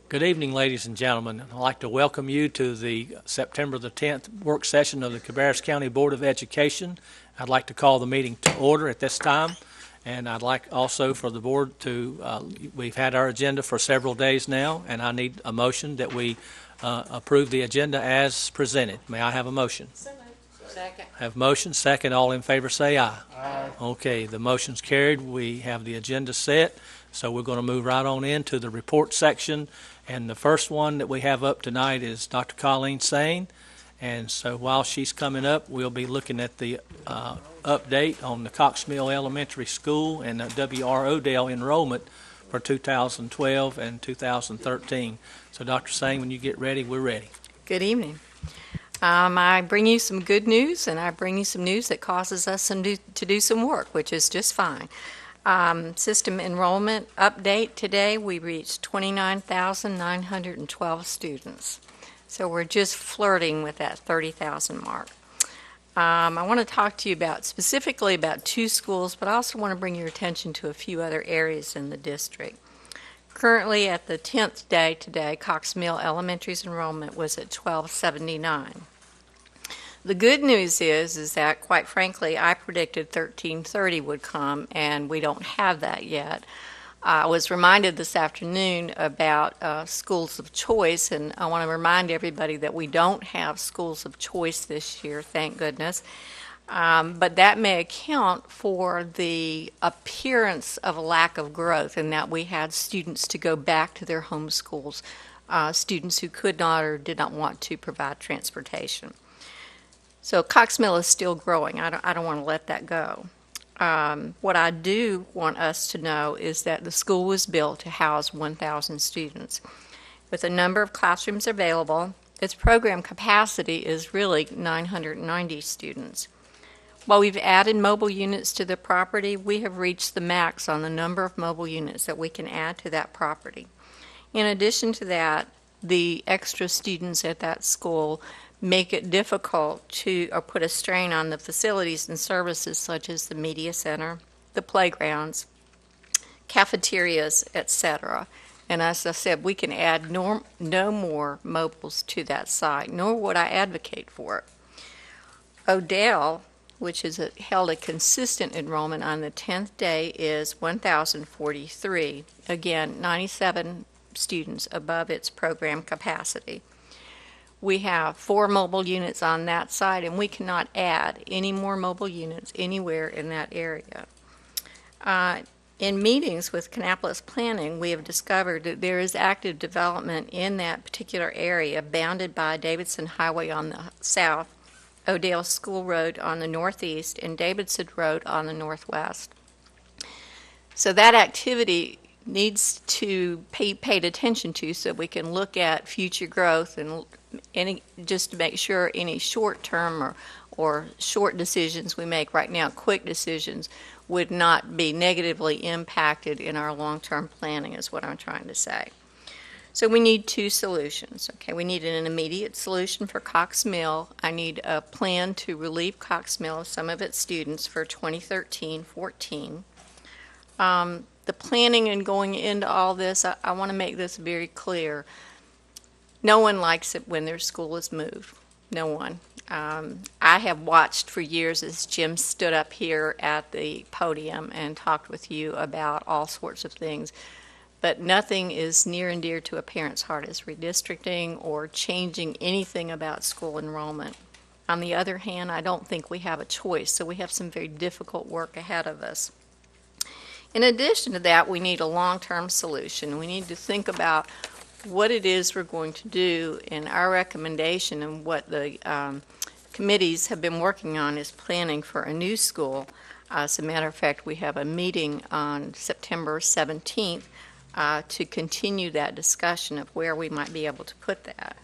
Good evening, ladies and gentlemen. I'd like to welcome you to the September the 10th work session of the Cabarrus County Board of Education. I'd like to call the meeting to order at this time, and I'd like also for the board to, we've had our agenda for several days now, and I need a motion that we approve the agenda as presented. May I have a motion? Second. Have motion, second. All in favor say aye. Aye. Okay, the motion's carried. We have the agenda set, so we're going to move right on into the report section. And the first one that we have up tonight is Dr. Colleen Sane. And so while she's coming up, we'll be looking at the update on the Cox Mill Elementary School and the W.R. Odell enrollment for 2012 and 2013. So Dr. Sane, when you get ready, we're ready. Good evening. I bring you some good news, and I bring you some news that causes us to do some work, which is just fine. System enrollment update today, we reached 29,912 students. So we're just flirting with that 30,000 mark. I want to talk to you specifically about two schools, but I also want to bring your attention to a few other areas in the district. Currently at the 10th day today, Cox Mill Elementary's enrollment was at 1279. The good news is that, quite frankly, I predicted 1330 would come, and we don't have that yet. I was reminded this afternoon about schools of choice, and I want to remind everybody that we don't have schools of choice this year, thank goodness. But that may account for the appearance of a lack of growth in that we had students to go back to their home schools, students who could not or did not want to provide transportation. So Cox Mill is still growing. I don't want to let that go. What I do want us to know is that the school was built to house 1,000 students. With a number of classrooms available, its program capacity is really 990 students. While we've added mobile units to the property, we have reached the max on the number of mobile units that we can add to that property. In addition to that, the extra students at that school make it difficult to put a strain on the facilities and services such as the media center, the playgrounds, cafeterias, etc. And as I said, we can add no more mobiles to that site, nor would I advocate for it. Odell, which has held a consistent enrollment on the 10th day, is 1,043. Again, 97 students above its program capacity. We have 4 mobile units on that site, and we cannot add any more mobile units anywhere in that area. In meetings with Kannapolis Planning, we have discovered that there is active development in that particular area, bounded by Davidson Highway on the south, Odell School Road on the northeast, and Davidson Road on the northwest. So that activity needs to be paid attention to so we can look at future growth and just to make sure any short-term or short decisions we make right now, quick decisions, would not be negatively impacted in our long-term planning is what I'm trying to say. So we need 2 solutions. Okay, we need an immediate solution for Cox Mill. I need a plan to relieve Cox Mill of some of its students for 2013-14. The planning and going into all this, I want to make this very clear. No one likes it when their school is moved. No one. I have watched for years as Jim stood up here at the podium and talked with you about all sorts of things. But nothing is near and dear to a parent's heart as redistricting or changing anything about school enrollment. On the other hand, I don't think we have a choice, so we have some very difficult work ahead of us. In addition to that, we need a long-term solution. We need to think about what it is we're going to do, and our recommendation and what the committees have been working on is planning for a new school. As a matter of fact, we have a meeting on September 17th to continue that discussion of where we might be able to put that.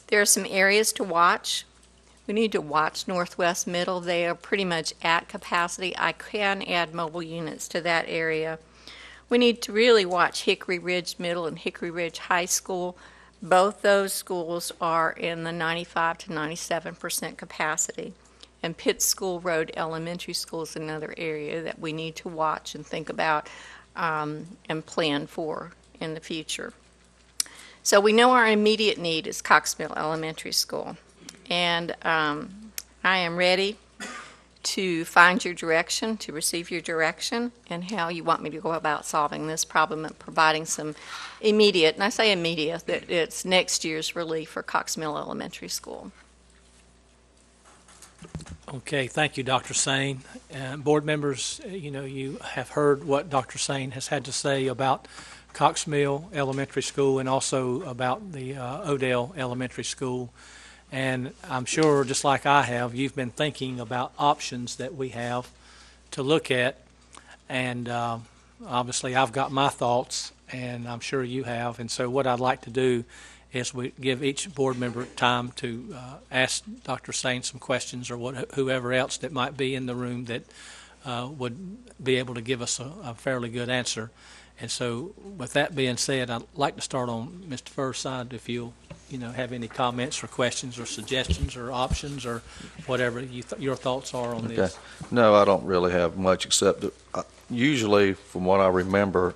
There are some areas to watch. We need to watch Northwest Middle. They are pretty much at capacity. I can add mobile units to that area. We need to really watch Hickory Ridge Middle and Hickory Ridge High School. Both those schools are in the 95 to 97% capacity. And Pitt School Road Elementary School is another area that we need to watch and think about and plan for in the future. So we know our immediate need is Cox Mill Elementary School. And I am ready to find your direction, to receive your direction, and how you want me to go about solving this problem and providing some immediate, and I say immediate, that it's next year's relief for Cox Mill Elementary School. Okay, thank you, Dr. Sane. Board members, you have heard what Dr. Sane has had to say about Cox Mill Elementary School and also about the Odell Elementary School. And I'm sure, just like I have, you've been thinking about options that we have to look at. And obviously, I've got my thoughts, and I'm sure you have. And so what I'd like to do is we give each board member time to ask Dr. Sane some questions, or whoever else that might be in the room that would be able to give us a fairly good answer. And so with that being said, I'd like to start on Mr. Furr's side, if you'll have any comments or questions or suggestions or options or whatever your thoughts are on this. No, I don't really have much, except that usually, from what I remember,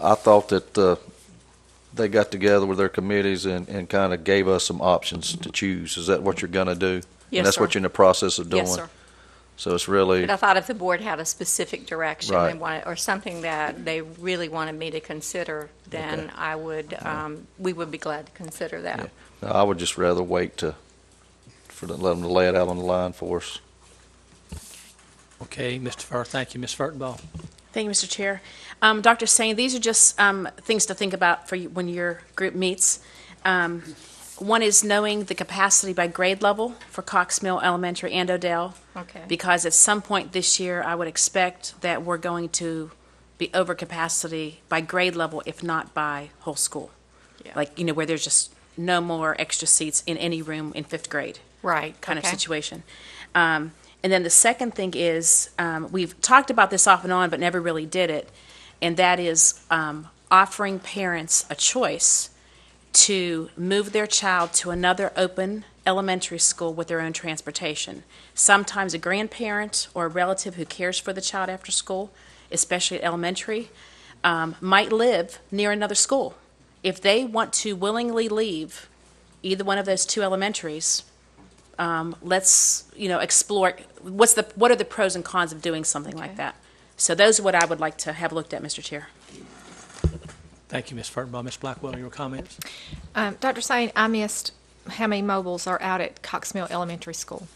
I thought that they got together with their committees and kind of gave us some options to choose. Is that what you're going to do? Yes, and that's sir. what you're in the process of doing? Yes, sir. So it's really... But I thought if the board had a specific direction Right. they wanted, or something that they really wanted me to consider, then Okay. I would, we would be glad to consider that. Yeah. No, I would just rather wait let them to lay it out on the line for us. Okay, Mr. Furr, thank you. Ms. Furtenbaugh. Thank you, Mr. Chair. Dr. Sane, these are just things to think about for you when your group meets. One is knowing the capacity by grade level for Cox Mill Elementary and Odell. Okay. Because at some point this year, I would expect that we're going to be over capacity by grade level, if not by whole school. Yeah. Like, where there's just no more extra seats in any room in fifth grade. Right. Kind of okay. situation. And then the second thing is, we've talked about this off and on, but never really did it, and that is offering parents a choice to move their child to another open elementary school with their own transportation. Sometimes a grandparent or a relative who cares for the child after school, especially at elementary, might live near another school. If they want to willingly leave either one of those two elementaries, let's explore what are the pros and cons of doing something like that. So those are what I would like to have looked at, Mr. Chair. Thank you, Ms. Furtenbaugh. Ms. Blackwell, your comments? Dr. Sane, I missed how many mobiles are out at Cox Mill Elementary School?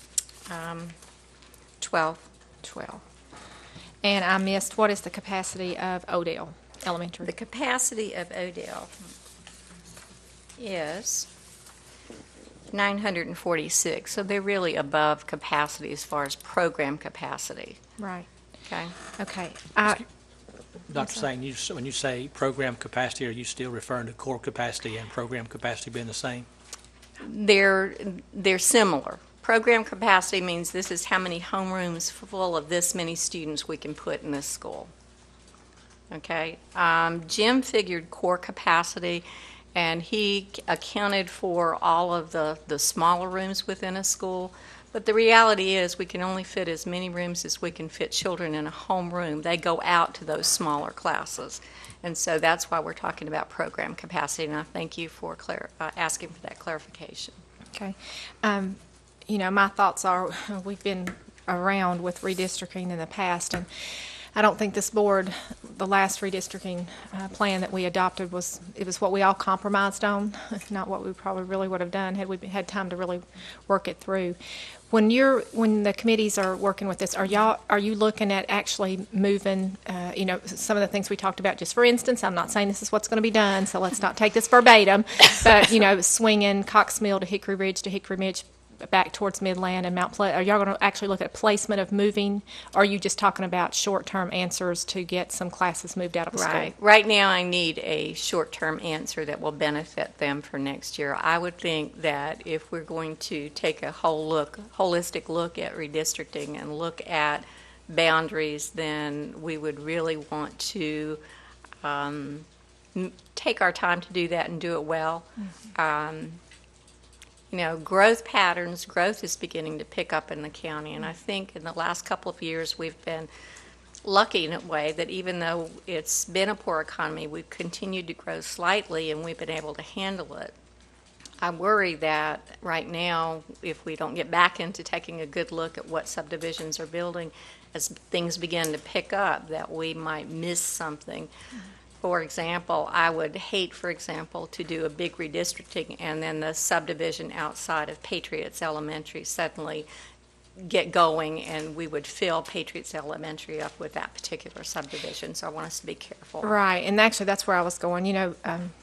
12. 12. And I missed, what is the capacity of Odell Elementary? The capacity of Odell is 946, so they're really above capacity as far as program capacity. Right. Okay. Okay. Dr. Sane, when you say program capacity, are you still referring to core capacity and program capacity being the same? They're similar. Program capacity means this is how many homerooms full of this many students we can put in this school. Okay. Jim figured core capacity, and he accounted for all of the smaller rooms within a school. But the reality is we can only fit as many rooms as we can fit children in a homeroom. They go out to those smaller classes. And so that's why we're talking about program capacity, and I thank you for asking for that clarification. Okay. My thoughts are, we've been around with redistricting in the past, and I don't think this board, the last redistricting plan that we adopted was what we all compromised on, not what we probably really would have done had we had time to really work it through. When the committees are working with this, are you looking at actually moving, some of the things we talked about? Just for instance, I'm not saying this is what's going to be done, so let's not take this verbatim, but swinging Cox Mill to Hickory Ridge back towards Midland and Mount Pleasant. Are y'all going to actually look at placement of moving, or are you just talking about short-term answers to get some classes moved out of the Right. school? Right now, I need a short-term answer that will benefit them for next year. I would think that if we're going to take a holistic look at redistricting and look at boundaries, then we would really want to take our time to do that and do it well. Mm-hmm. Growth is beginning to pick up in the county, and I think in the last couple of years we've been lucky in a way that even though it's been a poor economy, we've continued to grow slightly and we've been able to handle it. I worry that right now, if we don't get back into taking a good look at what subdivisions are building, as things begin to pick up, that we might miss something. For example, I would hate, for example, to do a big redistricting and then the subdivision outside of Patriots Elementary suddenly get going and we would fill Patriots Elementary up with that particular subdivision. So I want us to be careful. Right, and actually, that's where I was going.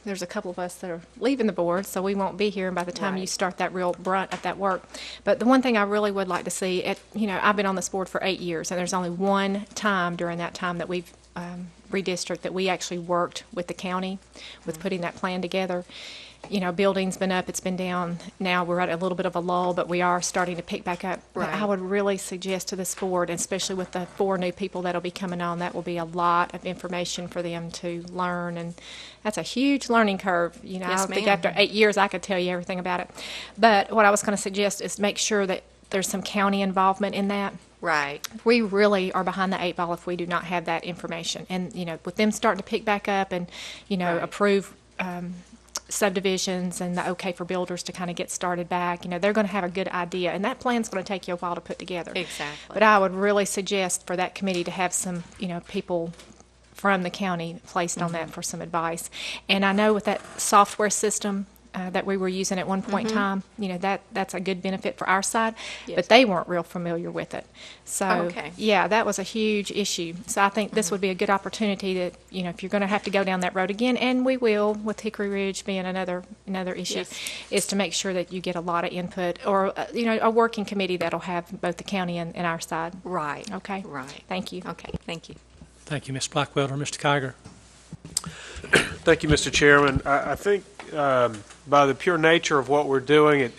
There's a couple of us that are leaving the board, so we won't be here by the time you Right. start that real brunt of that work. But the one thing I really would like to see, I've been on this board for 8 years, and there's only one time during that time that we've redistricted that we actually worked with the county with putting that plan together. Building's been up, it's been down. Now we're at a little bit of a lull, but we are starting to pick back up. But I Right. would really suggest to this board, and especially with the 4 new people that'll be coming on, that will be a lot of information for them to learn, and that's a huge learning curve. I Yes, don't think ma'am. after 8 years I could tell you everything about it. But what I was going to suggest is make sure that there's some county involvement in that. Right. We really are behind the 8 ball if we do not have that information. And, with them starting to pick back up and, Right. approve subdivisions and the okay for builders to kind of get started back, they're going to have a good idea. And that plan's going to take you a while to put together. Exactly. But I would really suggest for that committee to have some, people from the county placed on that for some advice. And I know with that software system that we were using at one point in time, that's a good benefit for our side, Yes. but they weren't real familiar with it. So, Okay. yeah, that was a huge issue. So I think this would be a good opportunity that, if you're going to have to go down that road again, and we will, with Hickory Ridge being another issue, Yes. is to make sure that you get a lot of input, or, a working committee that'll have both the county and our side. Right. Okay? Right. Thank you. Okay, thank you. Thank you, Ms. Blackwelder. Mr. Kiger? Thank you, Mr. Chairman. I think by the pure nature of what we're doing,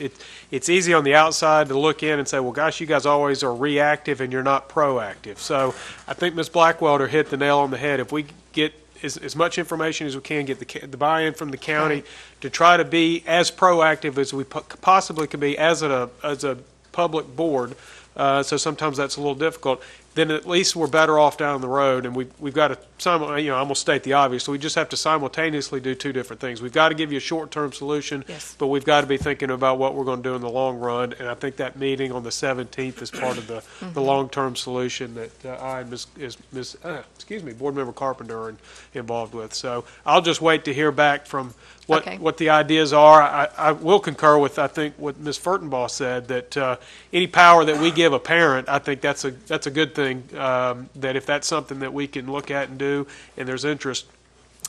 it's easy on the outside to look in and say, well, gosh, you guys always are reactive and you're not proactive. So I think Ms. Blackwelder hit the nail on the head. If we get as much information as we can, get the buy-in from the county Right. to try to be as proactive as we possibly can be as a public board, so sometimes that's a little difficult, then at least we're better off down the road. And we've got to, I'm going to state the obvious. We just have to simultaneously do 2 different things. We've got to give you a short-term solution, Yes. but we've got to be thinking about what we're going to do in the long run. And I think that meeting on the 17th is part of the long-term solution that I and Board Member Carpenter are involved with. So I'll just wait to hear back from Okay. what the ideas are. I will concur with, I think, what Ms. Furtenbaugh said, that any power that we give a parent, I think that's a good thing, that if that's something that we can look at and do and there's interest,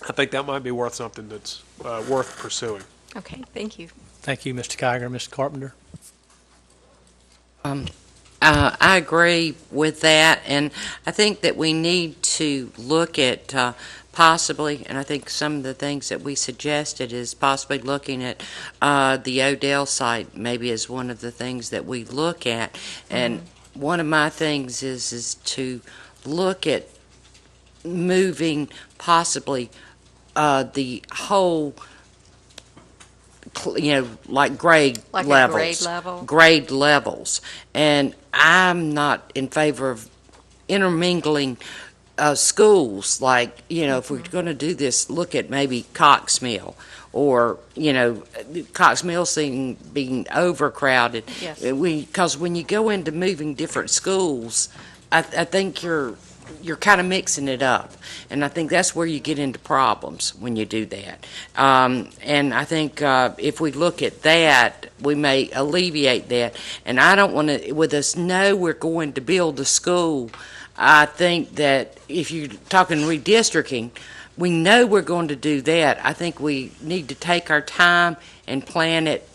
I think that might be worth something that's worth pursuing. Okay, thank you. Thank you, Mr. Kiger. Mr. Carpenter? I agree with that, and I think that we need to look at possibly, and I think some of the things that we suggested is possibly looking at the Odell site maybe as one of the things that we look at. And one of my things is to look at moving possibly the whole, like grade Like a levels. grade level? Grade levels. And I'm not in favor of intermingling schools, like, if we're going to do this, look at maybe Cox Mill, or, Cox Mill being overcrowded. Yes. Because when you go into moving different schools, I think you're kind of mixing it up. And I think that's where you get into problems when you do that. And I think if we look at that, we may alleviate that. And I don't want to, with us know we're going to build a school, I think that if you're talking redistricting, we know we're going to do that. I think we need to take our time and plan it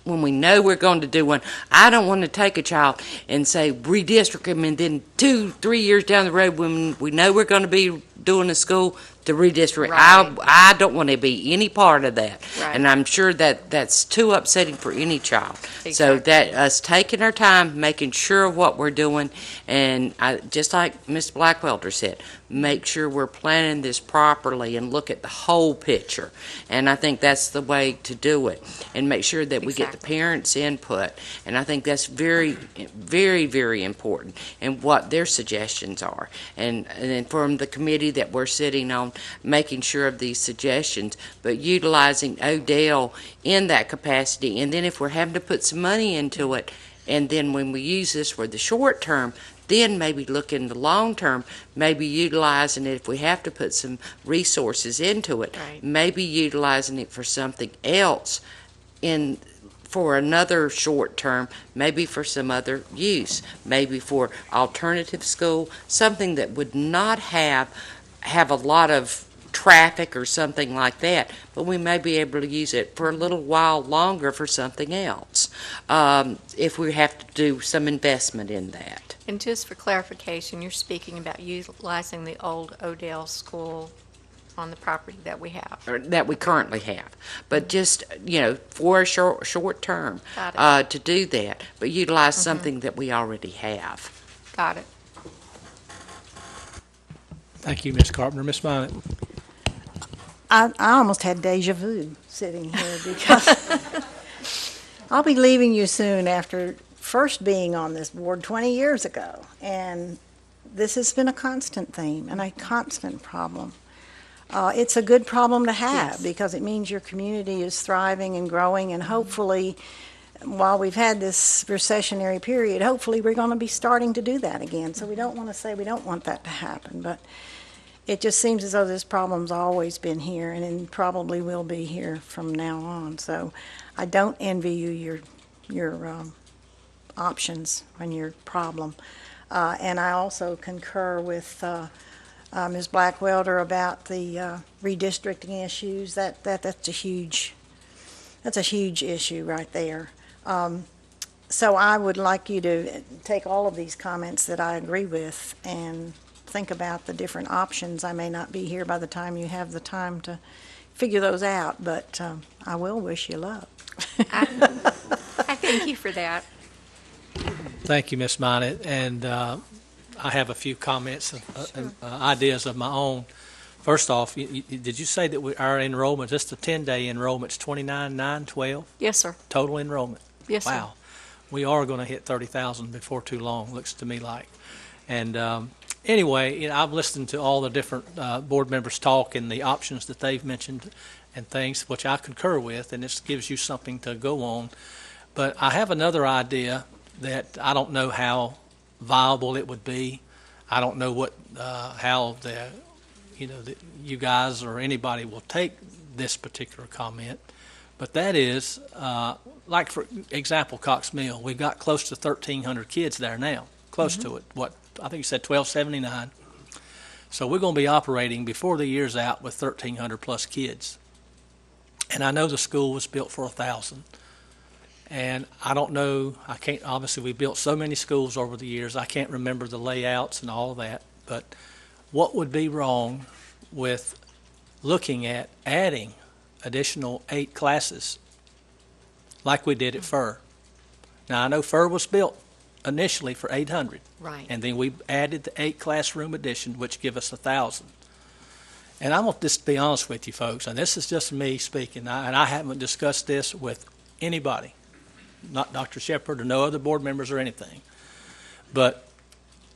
when we know we're going to do one. I don't want to take a child and say redistrict them, and then 2-3 years down the road when we know we're going to be doing a school to redistrict. Right. I don't want to be any part of that. Right. And I'm sure that that's too upsetting for any child. So Exactly. that us taking our time, making sure of what we're doing, and just like Ms. Blackwelder said, make sure we're planning this properly and look at the whole picture. And I think that's the way to do it, and make sure that we get the Exactly. parents' input. And I think that's very, very, very important, and what their suggestions are. And then from the committee that we're sitting on, making sure of these suggestions, but utilizing Odell in that capacity. And then if we're having to put some money into it, and then when we use this for the short term, then maybe look in the long term, maybe utilizing it if we have to put some resources into it, Right. maybe utilizing it for something else for another short term, maybe for some other use, maybe for alternative school, something that would not have a lot of traffic or something like that, but we may be able to use it for a little while longer for something else, if we have to do some investment in that. And just for clarification, you're speaking about utilizing the old Odell School on the property that we have. Or that we currently have, but just, for a short term, Got it. to do that, but utilize something that we already have. Got it. Thank you, Ms. Carpenter. Ms. Minot? I almost had deja vu sitting here because I'll be leaving you soon after first being on this board 20 years ago. And this has been a constant theme and a constant problem. It's a good problem to have because it means your community is thriving and growing, and hopefully, while we've had this recessionary period, hopefully we're going to be starting to do that again. So we don't want to say we don't want that to happen, but it just seems as though this problem's always been here and it probably will be here from now on. So I don't envy you your options on your problem. And I also concur with Ms. Blackwelder about the redistricting issues. That's a huge issue right there. So I would like you to take all of these comments that I agree with and think about the different options. I may not be here by the time you have the time to figure those out, but I will wish you luck. I thank you for that. Thank you, Ms. Minot. And I have a few comments and ideas of my own. First off, did you say that our enrollment, just the 10-day enrollment's 29,912 Yes, sir. total enrollment? Yes, sir. Wow. We are going to hit 30,000 before too long, looks to me like. And anyway, I've listened to all the different board members talk and the options that they've mentioned and things, which I concur with, and this gives you something to go on. But I have another idea that I don't know how viable it would be. I don't know what how you guys or anybody will take this particular comment. But that is, like for example, Cox Mill, we've got close to 1,300 kids there now, close to it. What, I think you said 1,279. So we're going to be operating before the year's out with 1,300 plus kids. And I know the school was built for 1,000. And I don't know, obviously we built so many schools over the years, I can't remember the layouts and all of that. But what would be wrong with looking at adding additional 8 classes like we did at Fur? Now, I know Fur was built initially for 800. Right. And then we added the 8 classroom addition, which give us 1,000. And I'm going to just be honest with you folks, and this is just me speaking, and I haven't discussed this with anybody, not Dr. Shepard or no other board members or anything. But,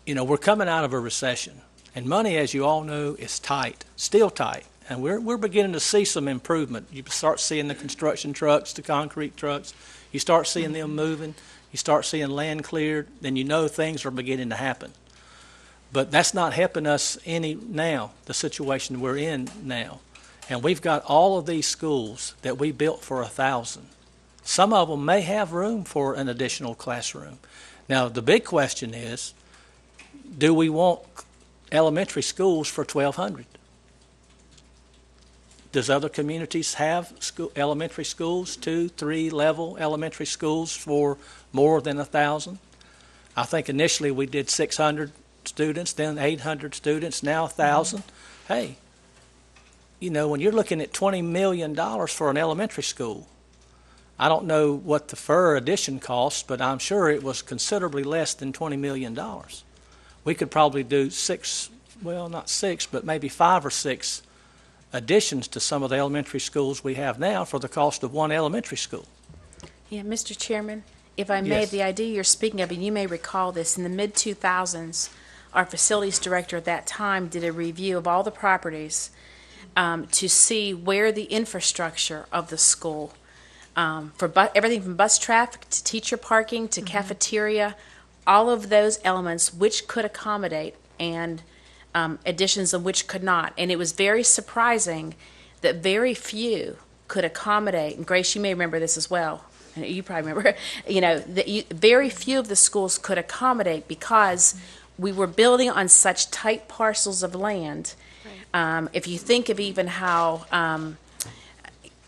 we're coming out of a recession, and money, as you all know, is tight, still tight. And we're beginning to see some improvement. You start seeing the construction trucks, the concrete trucks. You start seeing them moving. You start seeing land cleared. Then things are beginning to happen. But that's not helping us any now, the situation we're in now. And we've got all of these schools that we built for 1,000. Some of them may have room for an additional classroom. Now, the big question is, do we want elementary schools for 1,200? Does other communities have elementary schools, 2, 3 level elementary schools for more than 1,000? I think initially we did 600 students, then 800 students, now 1,000. hey, when you're looking at $20 million for an elementary school, I don't know what the fur addition costs, but I'm sure it was considerably less than $20 million. We could probably do not six, but maybe 5 or 6 additions to some of the elementary schools we have now for the cost of one elementary school. Yeah, Mr. Chairman, if I may, Yes. the idea you're speaking of, and you may recall this, in the mid-2000s, our facilities director at that time did a review of all the properties to see where the infrastructure of the school, for everything from bus traffic to teacher parking to cafeteria, all of those elements which could accommodate and additions of which could not. And it was very surprising that very few could accommodate, and Grace, you may remember this as well, and you probably remember, very few of the schools could accommodate because we were building on such tight parcels of land. If you think of even how,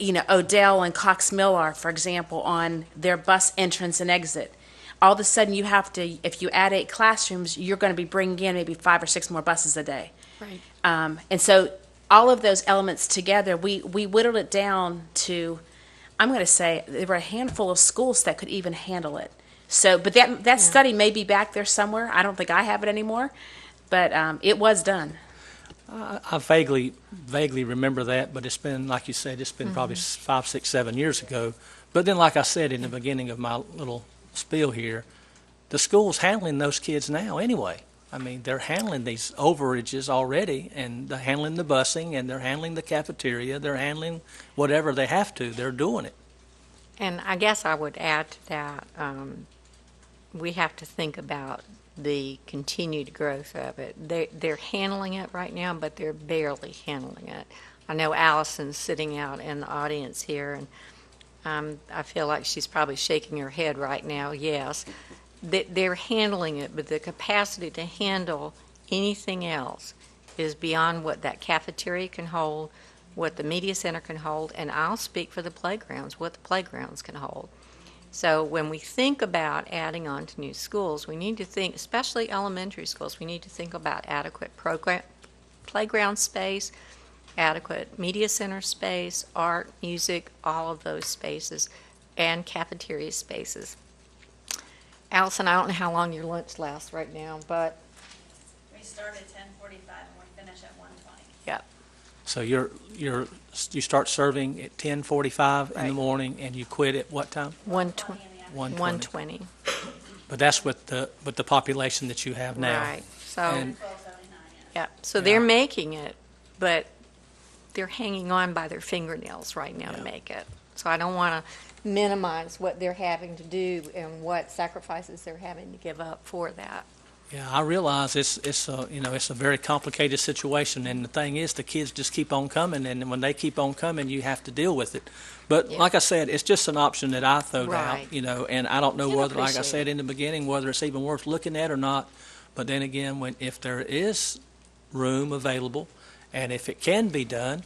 Odell and Cox Mill are, for example, on their bus entrance and exit, all of a sudden you have to, if you add 8 classrooms, you're going to be bringing in maybe 5 or 6 more buses a day. Right. And so all of those elements together, we whittled it down to, I'm going to say, there were a handful of schools that could even handle it. So, but that study may be back there somewhere. I don't think I have it anymore, but it was done. I vaguely remember that, but it's been, like you said, it's been probably 5, 6, 7 years ago. But then, like I said in the beginning of my little spiel here, the school's handling those kids now anyway. I mean, they're handling these overages already, and they're handling the busing, and they're handling the cafeteria, they're handling whatever they have to. They're doing it. And I guess I would add to that, we have to think about the continued growth of it. They're handling it right now, but they're barely handling it. I know Allison's sitting out in the audience here, and I feel like she's probably shaking her head right now, yes. They're handling it, but the capacity to handle anything else is beyond what that cafeteria can hold, what the media center can hold, and I'll speak for the playgrounds, what the playgrounds can hold. So when we think about adding on to new schools, we need to think, especially elementary schools, we need to think about adequate playground space, adequate media center space, art, music, all of those spaces, and cafeteria spaces. Allison, I don't know how long your lunch lasts right now, but We start at 10:45 and we finish at 1:20. yeah. So you start serving at 10:45 in Right. the morning, and you quit at what time? 1:20. 1:20. 1:20. But that's with the population that you have now. Right. So, And 12:79, yeah. So they're making it, but they're hanging on by their fingernails right now to make it. So I don't want to minimize what they're having to do and what sacrifices they're having to give up for that. yeah, I realize it's a very complicated situation, and the thing is, the kids just keep on coming, and when they keep on coming, you have to deal with it. But Yeah. like I said, it's just an option that I throw Right. out, and I don't know Can whether, like I appreciate said in the beginning, whether it's even worth looking at or not. But then again, if there is room available, and if it can be done,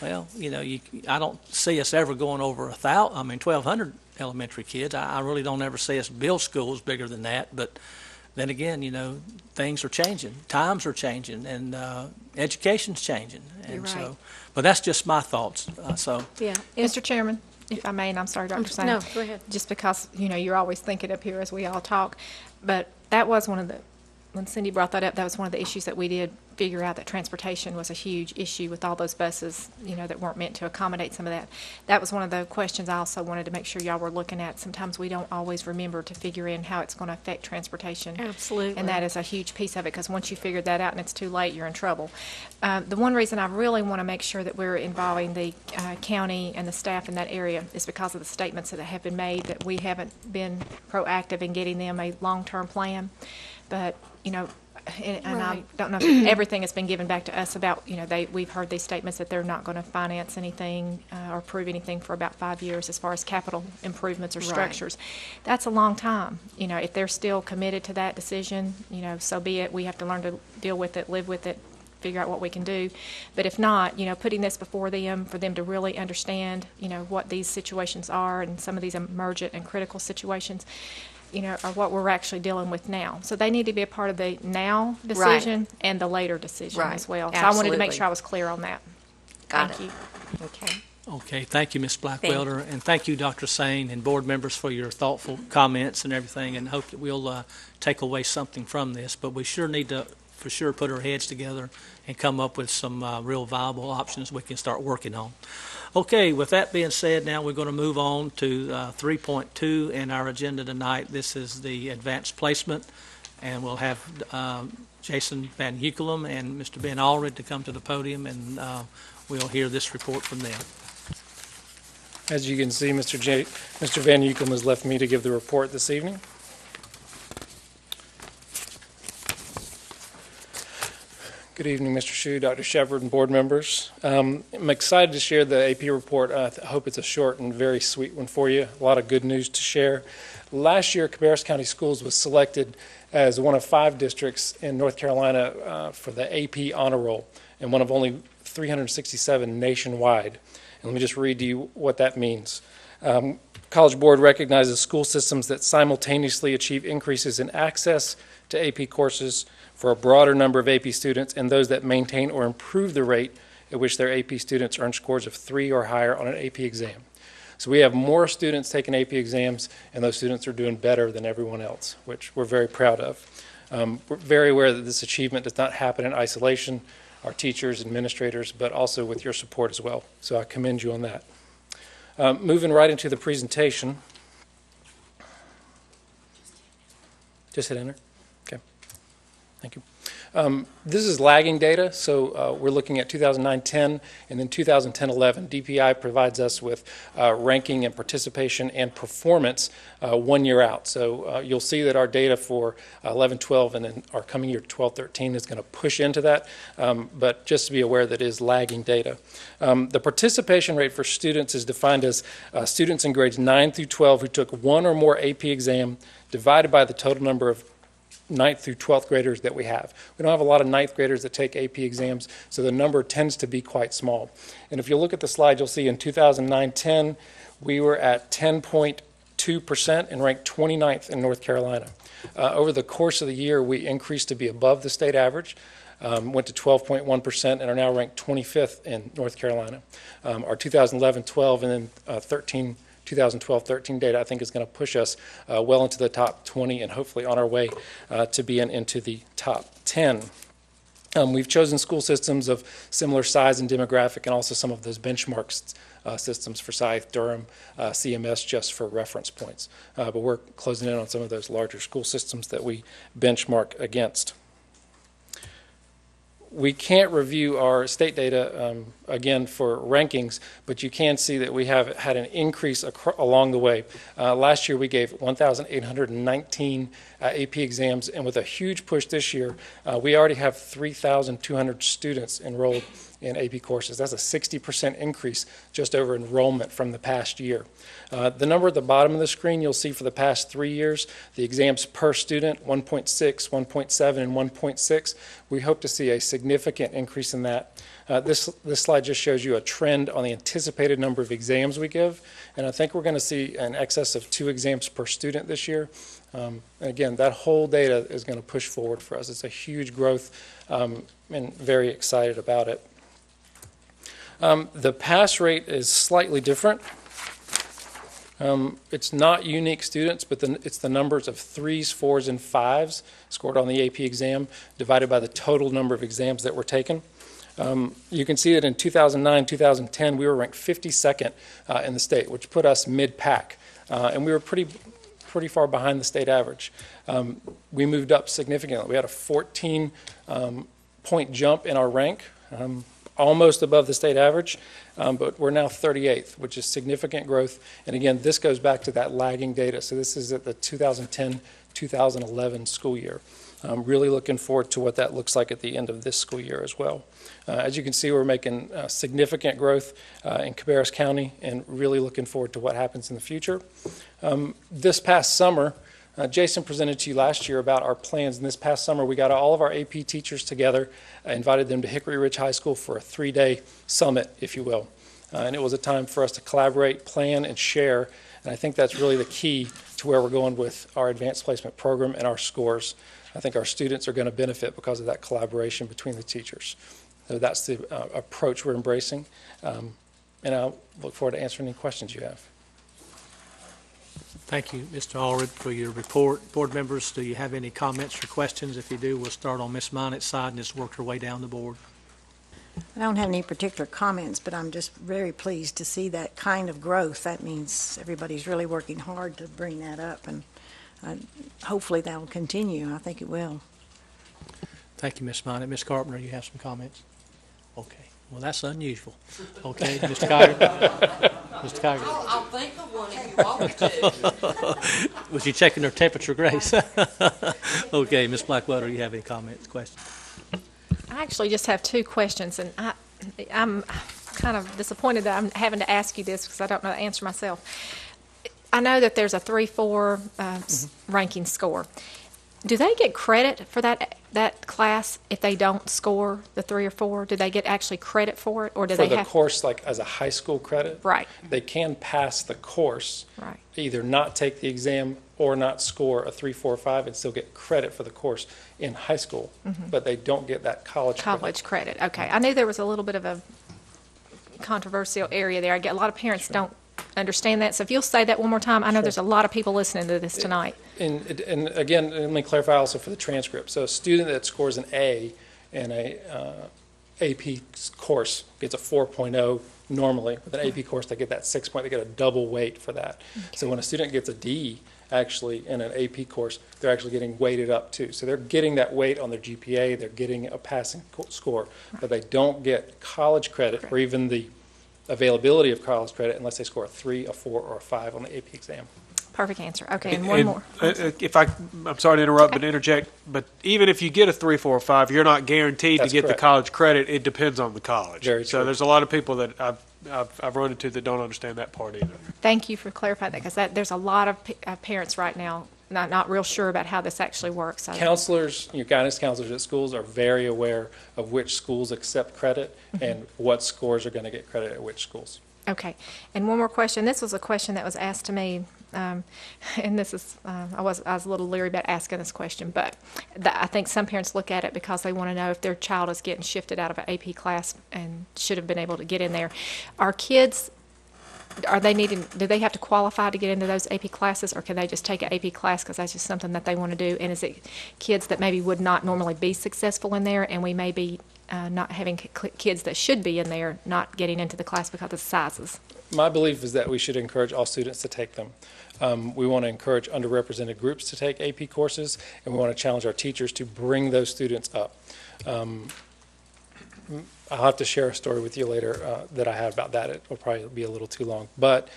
well, I don't see us ever going over 1,200 elementary kids. I really don't ever see us build schools bigger than that. But then again, things are changing, times are changing, and education's changing, and You're right. so. But that's just my thoughts. Yeah. Mr. Chairman, if I may, and I'm sorry, Dr. Sain. No, go ahead. Just because, you're always thinking up here as we all talk, but that was when Cindy brought that up, that was one of the issues that we did figure out, that transportation was a huge issue with all those buses, that weren't meant to accommodate some of that. That was one of the questions I also wanted to make sure y'all were looking at. Sometimes we don't always remember to figure in how it's going to affect transportation. Absolutely. And that is a huge piece of it, because once you figure that out and it's too late, you're in trouble. The one reason I really want to make sure that we're involving the county and the staff in that area is because of the statements that have been made, that we haven't been proactive in getting them a long-term plan. But, and I Right. don't know if everything has been given back to us about, we've heard these statements that they're not going to finance anything or approve anything for about 5 years as far as capital improvements or Right. structures. That's a long time. If they're still committed to that decision, so be it. We have to learn to deal with it, live with it, figure out what we can do. But if not, putting this before them, for them to really understand, what these situations are and some of these emergent and critical situations, are what we're actually dealing with now. So they need to be a part of the now decision and the later decision Right. as well. So I wanted to make Absolutely. sure I was clear on that. Got Thank it. you. Okay. Okay, thank you, Ms. Blackwelder, and thank you, Dr. Sane, and board members for your thoughtful comments and everything, and hope that we'll take away something from this. But we sure need to, for sure, put our heads together and come up with some real viable options we can start working on. Okay, with that being said, now we're going to move on to 3.2 in our agenda tonight. This is the advanced placement, and we'll have Jason Van Hukelum and Mr. Ben Allred to come to the podium, and we'll hear this report from them. As you can see, Mr. Van Uckelm has left me to give the report this evening. Good evening, Mr. Hsu, Dr. Shepard, and board members. I'm excited to share the AP report. I hope it's a short and very sweet one for you. A lot of good news to share. Last year, Cabarrus County Schools was selected as one of 5 districts in North Carolina for the AP honor roll, and one of only 367 nationwide. And let me just read to you what that means. College Board recognizes school systems that simultaneously achieve increases in access to AP courses for a broader number of AP students, and those that maintain or improve the rate at which their AP students earn scores of 3 or higher on an AP exam. So we have more students taking AP exams, and those students are doing better than everyone else, which we're very proud of. We're very aware that this achievement does not happen in isolation, our teachers, administrators, but also with your support as well. So I commend you on that. Moving right into the presentation. Just hit enter. Okay. Thank you. This is lagging data, so we're looking at 2009-10 and then 2010-11. DPI provides us with ranking and participation and performance 1 year out. So you'll see that our data for 11-12 and then our coming year 12-13 is going to push into that, but just to be aware that it is lagging data. The participation rate for students is defined as students in grades 9 through 12 who took 1 or more AP exam divided by the total number of 9th through 12th graders that we have. We don't have a lot of 9th graders that take AP exams, so the number tends to be quite small. And if you look at the slide, you'll see in 2009-10, we were at 10.2% and ranked 29th in North Carolina. Over the course of the year, we increased to be above the state average, went to 12.1%, and are now ranked 25th in North Carolina. Our 2011-12 and then 2012-13 data, I think, is going to push us well into the top 20 and hopefully on our way to being into the top 10. We've chosen school systems of similar size and demographic, and also some of those benchmark systems for Forsyth, Durham, CMS, just for reference points. But we're closing in on some of those larger school systems that we benchmark against. We can't review our state data, again, for rankings, but you can see that we have had an increase along the way. Last year, we gave 1,819 AP exams, and with a huge push this year, we already have 3,200 students enrolled in AP courses. That's a 60% increase just over enrollment from the past year. The number at the bottom of the screen, you'll see for the past 3 years, the exams per student, 1.6, 1.7, and 1.6. We hope to see a significant increase in that. This slide just shows you a trend on the anticipated number of exams we give, and I think we're going to see an excess of 2 exams per student this year. And again, that whole data is going to push forward for us. It's a huge growth, and very excited about it. The pass rate is slightly different. It's not unique students, but it's the numbers of 3s, 4s, and 5s scored on the AP exam divided by the total number of exams that were taken. You can see that in 2009, 2010, we were ranked 52nd in the state, which put us mid-pack, and we were pretty far behind the state average. We moved up significantly. We had a 14-point jump in our rank, almost above the state average, but we're now 38th, which is significant growth. And again, this goes back to that lagging data. So this is at the 2010-2011 school year. I'm really looking forward to what that looks like at the end of this school year as well. As you can see, we're making significant growth in Cabarrus County, and really looking forward to what happens in the future. This past summer, Jason presented to you last year about our plans, and this past summer we got all of our AP teachers together, invited them to Hickory Ridge High School for a 3-day summit, if you will. And it was a time for us to collaborate, plan, and share, and I think that's really the key to to where we're going with our advanced placement program and our scores. I think our students are going to benefit because of that collaboration between the teachers. So that's the approach we're embracing. And I'll look forward to answering any questions you have. Thank you, Mr. Allred, for your report. Board members, do you have any comments or questions? If you do, we'll start on Ms. Minot's side and just work our way down the board. I don't have any particular comments, but I'm just very pleased to see that kind of growth. That means everybody's really working hard to bring that up, and hopefully that will continue. I think it will. Thank you, Ms. Minot. Ms. Carpenter, you have some comments? Okay. Well, that's unusual. Okay, Mr. Kiger? Mr. Kiger? I'll think of one if you want me to. Was you checking her temperature, Grace? Okay, Ms. Blackwater, you have any comments, questions? I actually just have two questions, and I'm kind of disappointed that I'm having to ask you this because I don't know the answer myself. I know that there's a 3-4 ranking score. Do they get credit for that class if they don't score the 3 or 4? Do they get actually credit for it, or do For they the have course, like as a high school credit, Right. they can pass the course, Right. either not take the exam or not score a 3, 4, 5, and still get credit for the course in high school, but they don't get that college credit? Okay, I knew there was a little bit of a controversial area there. I get a lot of parents don't understand that. So if you'll say that one more time, I know there's a lot of people listening to this tonight. And again, let me clarify also for the transcript. So a student that scores an A in a AP course gets a 4.0 normally. With an AP course, they get that 6 point. They get a double weight for that. Okay. So when a student gets a D, actually, in an AP course, they're actually getting weighted up too. So they're getting that weight on their GPA. They're getting a passing score, but they don't get college credit or even the availability of college credit unless they score a 3, a 4, or a 5 on the AP exam. Perfect answer. Okay, and one more. I'm sorry to interrupt, but interject. But even if you get a 3, 4, or 5, you're not guaranteed That's to get correct. the college credit. It depends on the college. Very so true. there's a lot of people that I've run into that don't understand that part either. Thank you for clarifying that, because there's a lot of parents right now not real sure about how this actually works. Counselors, your guidance counselors at schools are very aware of which schools accept credit and what scores are going to get credit at which schools. Okay, and one more question. This was a question that was asked to me, and this is I was a little leery about asking this question, but I think some parents look at it because they want to know if their child is getting shifted out of an AP class and should have been able to get in there. Are kids, do they have to qualify to get into those AP classes, or can they just take an AP class because that's just something that they want to do? And is it kids that maybe would not normally be successful in there, and we may be not having kids that should be in there not getting into the class because of the sizes? My belief is that we should encourage all students to take them. We want to encourage underrepresented groups to take AP courses, and we want to challenge our teachers to bring those students up. I'll have to share a story with you later that I had about that. It will probably be a little too long. But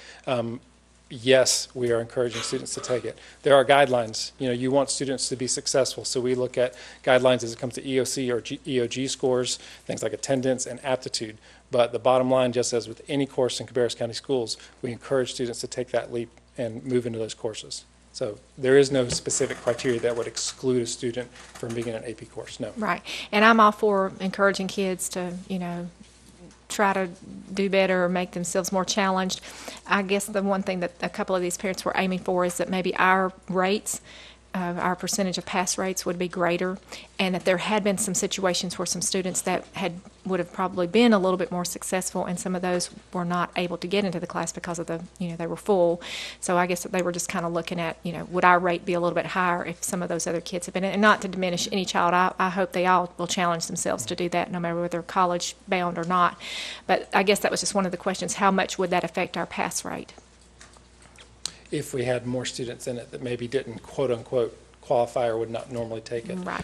yes, we are encouraging students to take it. There are guidelines. You want students to be successful, so we look at guidelines as it comes to EOC or EOG scores, things like attendance and aptitude. But the bottom line, just as with any course in Cabarrus County Schools, we encourage students to take that leap and move into those courses. So there is no specific criteria that would exclude a student from being in an AP course, no. Right, and I'm all for encouraging kids to, try to do better or make themselves more challenged. I guess the one thing that a couple of these parents were aiming for is that maybe our rates, our percentage of pass rates would be greater, and that there had been some situations where some students that would have probably been a little bit more successful, and some of those were not able to get into the class because of they were full. So I guess that they were just kind of looking at, would our rate be a little bit higher if some of those other kids have been in? And not to diminish any child, I hope they all will challenge themselves to do that, no matter whether they're college bound or not. But I guess that was just one of the questions: how much would that affect our pass rate? If we had more students in it that maybe didn't quote-unquote qualify or would not normally take it. Right.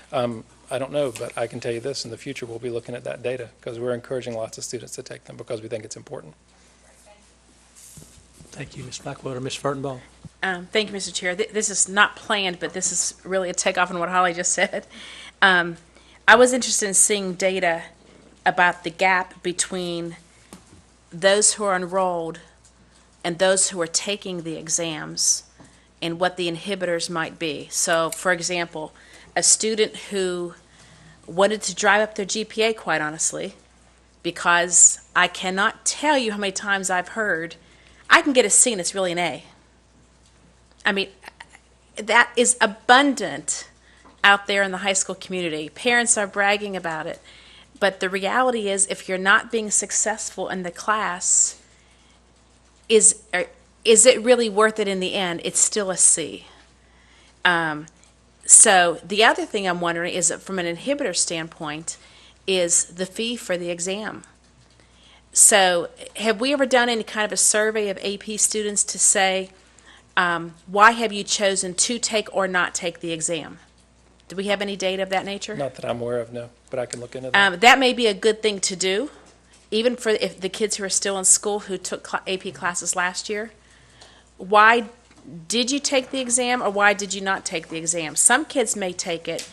I don't know, but I can tell you this: in the future we'll be looking at that data because we're encouraging lots of students to take them because we think it's important. Thank you, Ms. Blackwater. Ms. Furtenbaugh. Thank you, Mr. Chair. This is not planned, but this is really a takeoff on what Holly just said. I was interested in seeing data about the gap between those who are enrolled and those who are taking the exams and what the inhibitors might be. So, for example, a student who wanted to drive up their GPA, quite honestly, because I cannot tell you how many times I've heard, I can get a C and it's really an A. I mean, that is abundant out there in the high school community. Parents are bragging about it. But the reality is, if you're not being successful in the class, is it really worth it in the end? It's still a C. So the other thing I'm wondering is that from an inhibitor standpoint is the fee for the exam. So have we ever done any kind of a survey of AP students to say, why have you chosen to take or not take the exam? Do we have any data of that nature? Not that I'm aware of, no, but I can look into that. That may be a good thing to do, even for if the kids who are still in school who took AP classes last year. Why did you take the exam or why did you not take the exam? Some kids may take it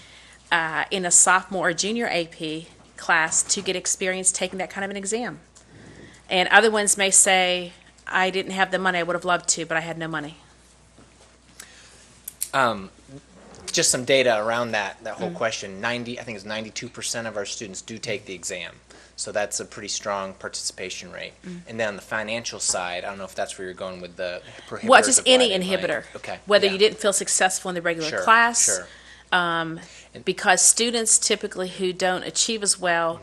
in a sophomore or junior AP class to get experience taking that kind of an exam. And other ones may say, I didn't have the money, I would have loved to, but I had no money. Just some data around that whole question. I think it's 92% of our students do take the exam. So that's a pretty strong participation rate. And then on the financial side, I don't know if that's where you're going with the prohibitors. Well, just of any lending money. inhibitor. Okay. Whether yeah. you didn't feel successful in the regular Sure, class. Sure. Because students typically who don't achieve as well,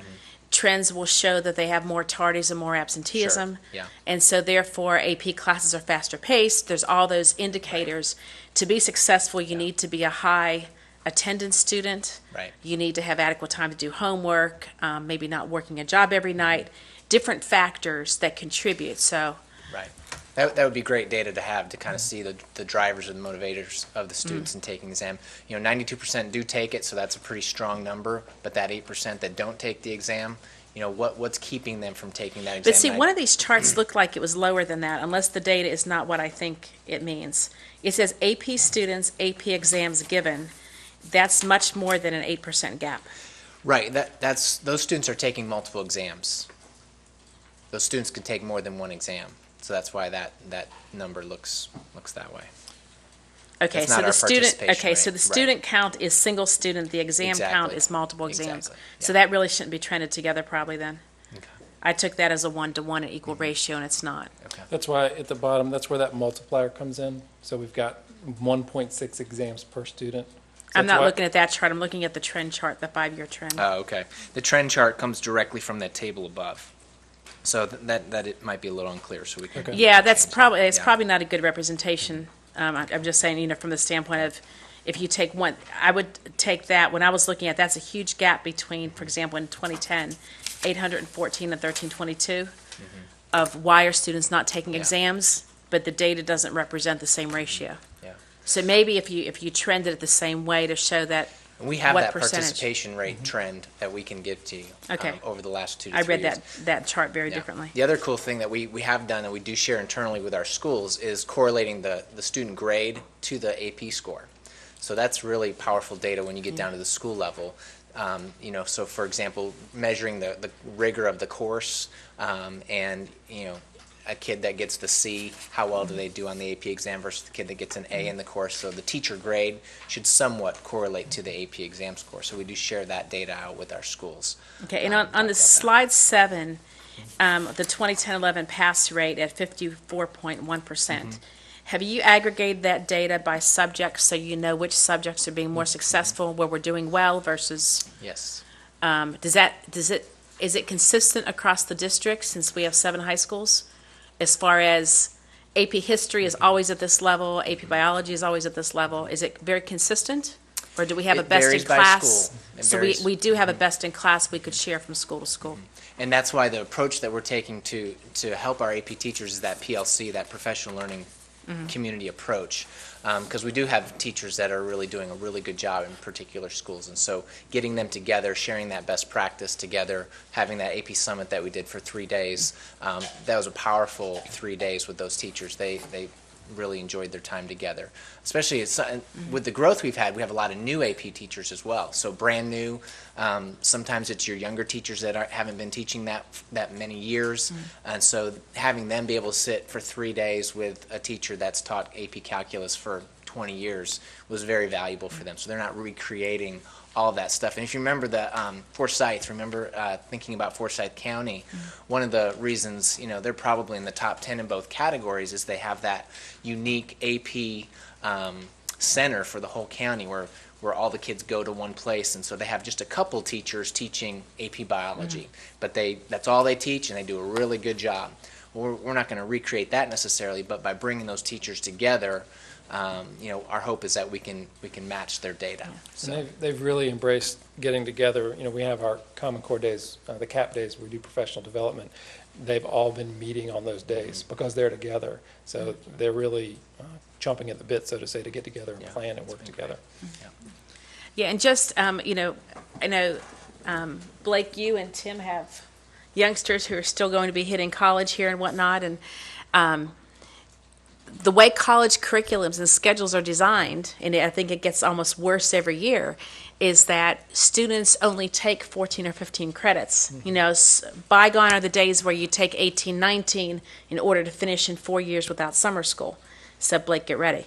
trends will show that they have more tardies and more absenteeism. Sure, yeah. And so therefore AP classes are faster paced. There's all those indicators. To be successful, you need to be a high attendance student. Right. You need to have adequate time to do homework, maybe not working a job every night, different factors that contribute. So Right. That would be great data to have to kind of see the drivers and motivators of the students in taking the exam. 92% do take it, so that's a pretty strong number. But that 8% that don't take the exam, what's keeping them from taking that exam? But see, one of these charts looked like it was lower than that, unless the data is not what I think it means. It says AP students, AP exams given. That's much more than an 8% gap. Right. Those students are taking multiple exams. Those students can take more than one exam, so that's why that number looks that way. Okay, That's so not the our student. participation Okay, so rate. the student count is single student. The exam count Exactly. is multiple exams. Exactly. So Yeah. that really shouldn't be trended together, probably then. Okay. I took that as a 1-to-1 an equal ratio, and it's not. Okay. That's why at the bottom, that's where that multiplier comes in. So we've got 1.6 exams per student. So I'm that's not why- looking at that chart. I'm looking at the trend chart, the 5-year trend. Oh, okay. The trend chart comes directly from that table above. So that it might be a little unclear, so we can. Okay. Yeah, that's probably Yeah. probably not a good representation. I'm just saying, from the standpoint of if you take one, I would take that when I was looking at that's a huge gap between, for example, in 2010, 814 and 1322 of why are students not taking Yeah. exams, but the data doesn't represent the same ratio. Yeah. So maybe if you trended it the same way to show that. And we have What that percentage? participation rate trend that we can give to you Okay. over the last 2 to I 3 read years. that chart very Yeah. differently. The other cool thing that we have done and we do share internally with our schools is correlating the student grade to the AP score. So that's really powerful data when you get down to the school level. So for example, measuring the rigor of the course and, a kid that gets the C, how well do they do on the AP exam versus the kid that gets an A in the course. So the teacher grade should somewhat correlate to the AP exam score. So we do share that data out with our schools. Okay, and Talk on about the that. slide 7, the 2010-11 pass rate at 54.1%. Have you aggregated that data by subject so you know which subjects are being more successful, where we're doing well versus? Yes. Is it consistent across the district since we have 7 high schools? As far as AP history is always at this level, AP biology is always at this level. Is it very consistent? Or do we have a It best in varies by class? school. It So varies. we do have a best in class we could share from school to school. And that's why the approach that we're taking to help our AP teachers is that PLC, that professional learning community approach. Because we do have teachers that are really doing a really good job in particular schools. And so getting them together, sharing that best practice together, having that AP summit that we did for 3 days, that was a powerful 3 days with those teachers. They really enjoyed their time together. Especially with the growth we've had, we have a lot of new AP teachers as well. So brand new. Sometimes it's your younger teachers that haven't been teaching that many years. And so having them be able to sit for 3 days with a teacher that's taught AP Calculus for 20 years was very valuable for them. So they're not recreating all of that stuff. And if you remember the Forsyth, thinking about Forsyth County, one of the reasons, they're probably in the top 10 in both categories is they have that unique AP center for the whole county where all the kids go to one place, and so they have just a couple teachers teaching AP biology, but that's all they teach, and they do a really good job. We're not going to recreate that necessarily, but by bringing those teachers together, our hope is that we can match their data. So. And they've really embraced getting together. We have our Common Core days, the CAP days, where we do professional development. They've all been meeting on those days because they're together. So they're really chomping at the bit, so to say, to get together and plan and work together. Yeah, and just, I know, Blake, you and Tim have youngsters who are still going to be hitting college here and whatnot, and the way college curriculums and schedules are designed, and I think it gets almost worse every year, is that students only take 14 or 15 credits. Bygone are the days where you take 18, 19 in order to finish in 4 years without summer school. So, Blake, get ready.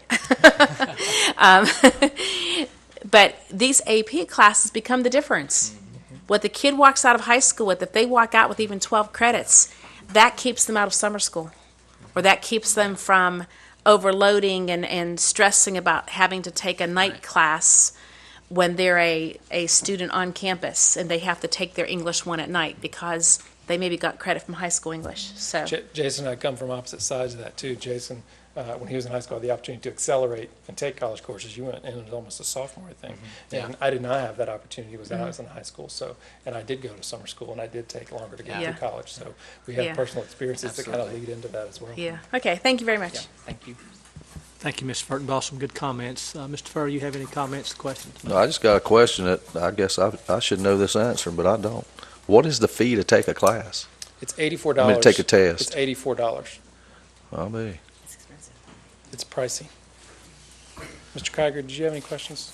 But these AP classes become the difference. What the kid walks out of high school with, if they walk out with even 12 credits, that keeps them out of summer school. Or that keeps them from overloading and stressing about having to take a night class when they're a student on campus and they have to take their English 1 at night because they maybe got credit from high school English. So Jason and I come from opposite sides of that too. Jason, when he was in high school, had the opportunity to accelerate and take college courses. You went in as almost a sophomore, I think. And I did not have that opportunity when I was in high school. So, and I did go to summer school, and I did take longer to get through college. So we have personal experiences that kind of lead into that as well. Yeah. Okay. Thank you very much. Thank you. Thank you, Mr. Furtenbaugh. Some good comments. Mr. Furr, you have any comments, questions? No, I just got a question that I guess I should know this answer, but I don't. What is the fee to take a class? It's $84. I mean, to take a test. It's $84. I'll be. It's pricey. Mr. Kiger, did you have any questions?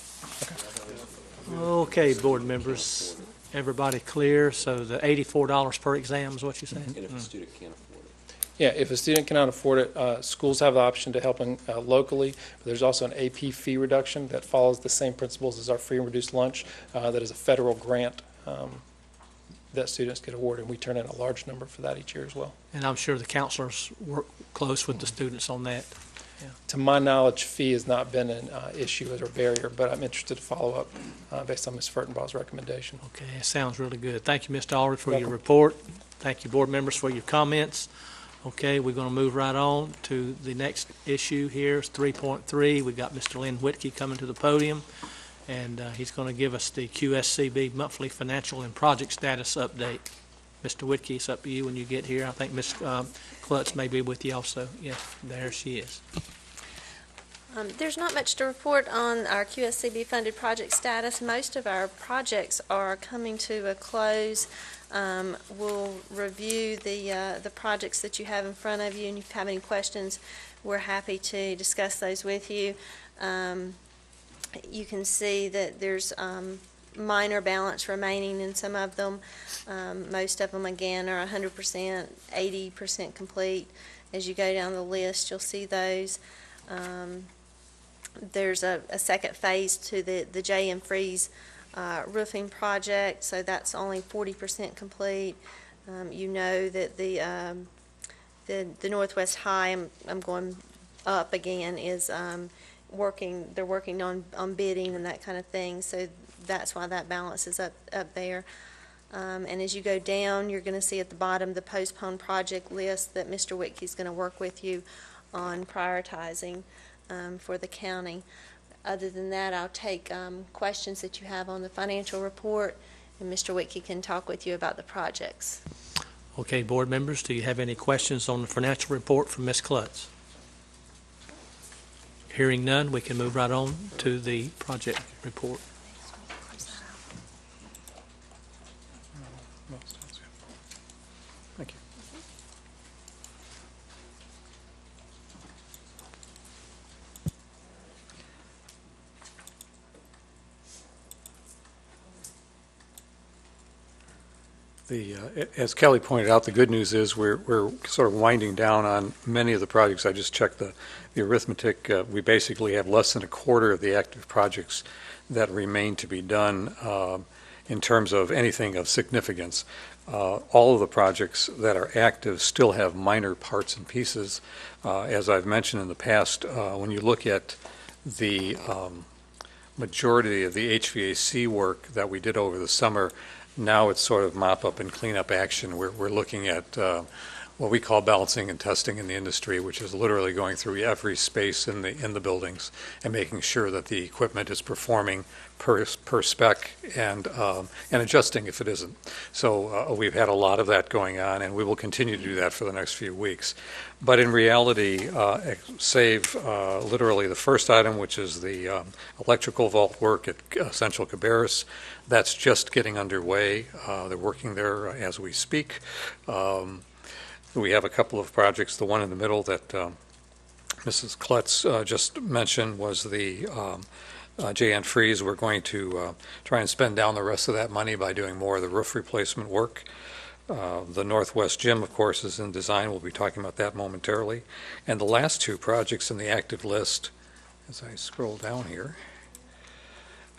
Okay, board members, everybody clear? So the $84 per exam is what you're saying? And if a student can't afford it? Yeah, if a student cannot afford it, schools have the option to help them locally. But there's also an AP fee reduction that follows the same principles as our free and reduced lunch. That is a federal grant that students get awarded, and we turn in a large number for that each year as well. And I'm sure the counselors work close with the students on that. To my knowledge, fee has not been an issue or a barrier, but I'm interested to follow up based on Ms. Furtenbaugh's recommendation. Okay, it sounds really good. Thank you, Mr. Aldridge, for your report. Thank you, board members, for your comments. Okay, we're going to move right on to the next issue here. It's 3.3. We've got Mr. Lynn Whitkey coming to the podium, and he's going to give us the QSCB monthly financial and project status update. Mr. Whitkey, it's up to you when you get here. I think Ms. Klutz may be with you also. Yes, there she is. There's not much to report on our QSCB funded project status. Most of our projects are coming to a close. We'll review the projects that you have in front of you, and if you have any questions, we're happy to discuss those with you. You can see that there's minor balance remaining in some of them. Most of them, again, are 100%, 80% complete. As you go down the list, you'll see those. There's a second phase to the J.M. Freeze roofing project, so that's only 40% complete. You know that the Northwest High, I'm going up again, is they're working on bidding and that kind of thing, so that's why that balance is up there. And as you go down, you're going to see at the bottom the postponed project list that Mr. Whitkey's going to work with you on prioritizing for the county. Other than that, I'll take questions that you have on the financial report, and Mr. Whitkey can talk with you about the projects. Okay, board members, do you have any questions on the financial report from Ms. Klutz? Hearing none, we can move right on to the project report. Thank you. As Kelly pointed out, the good news is we're sort of winding down on many of the projects. I just checked the arithmetic. We basically have less than a quarter of the active projects that remain to be done in terms of anything of significance. All of the projects that are active still have minor parts and pieces. As I've mentioned in the past, when you look at the majority of the HVAC work that we did over the summer, now it's sort of mop-up and cleanup action. We're looking at what we call balancing and testing in the industry, which is literally going through every space in the buildings and making sure that the equipment is performing per spec and adjusting if it isn't. So we've had a lot of that going on, and we will continue to do that for the next few weeks. But in reality, save literally the first item, which is the electrical vault work at Central Cabarrus, that's just getting underway. They're working there as we speak. We have a couple of projects. The one in the middle that Mrs. Klutz just mentioned was the J.N. Freeze. We're going to try and spend down the rest of that money by doing more of the roof replacement work. The Northwest Gym, of course, is in design. We'll be talking about that momentarily. And the last two projects in the active list, as I scroll down here,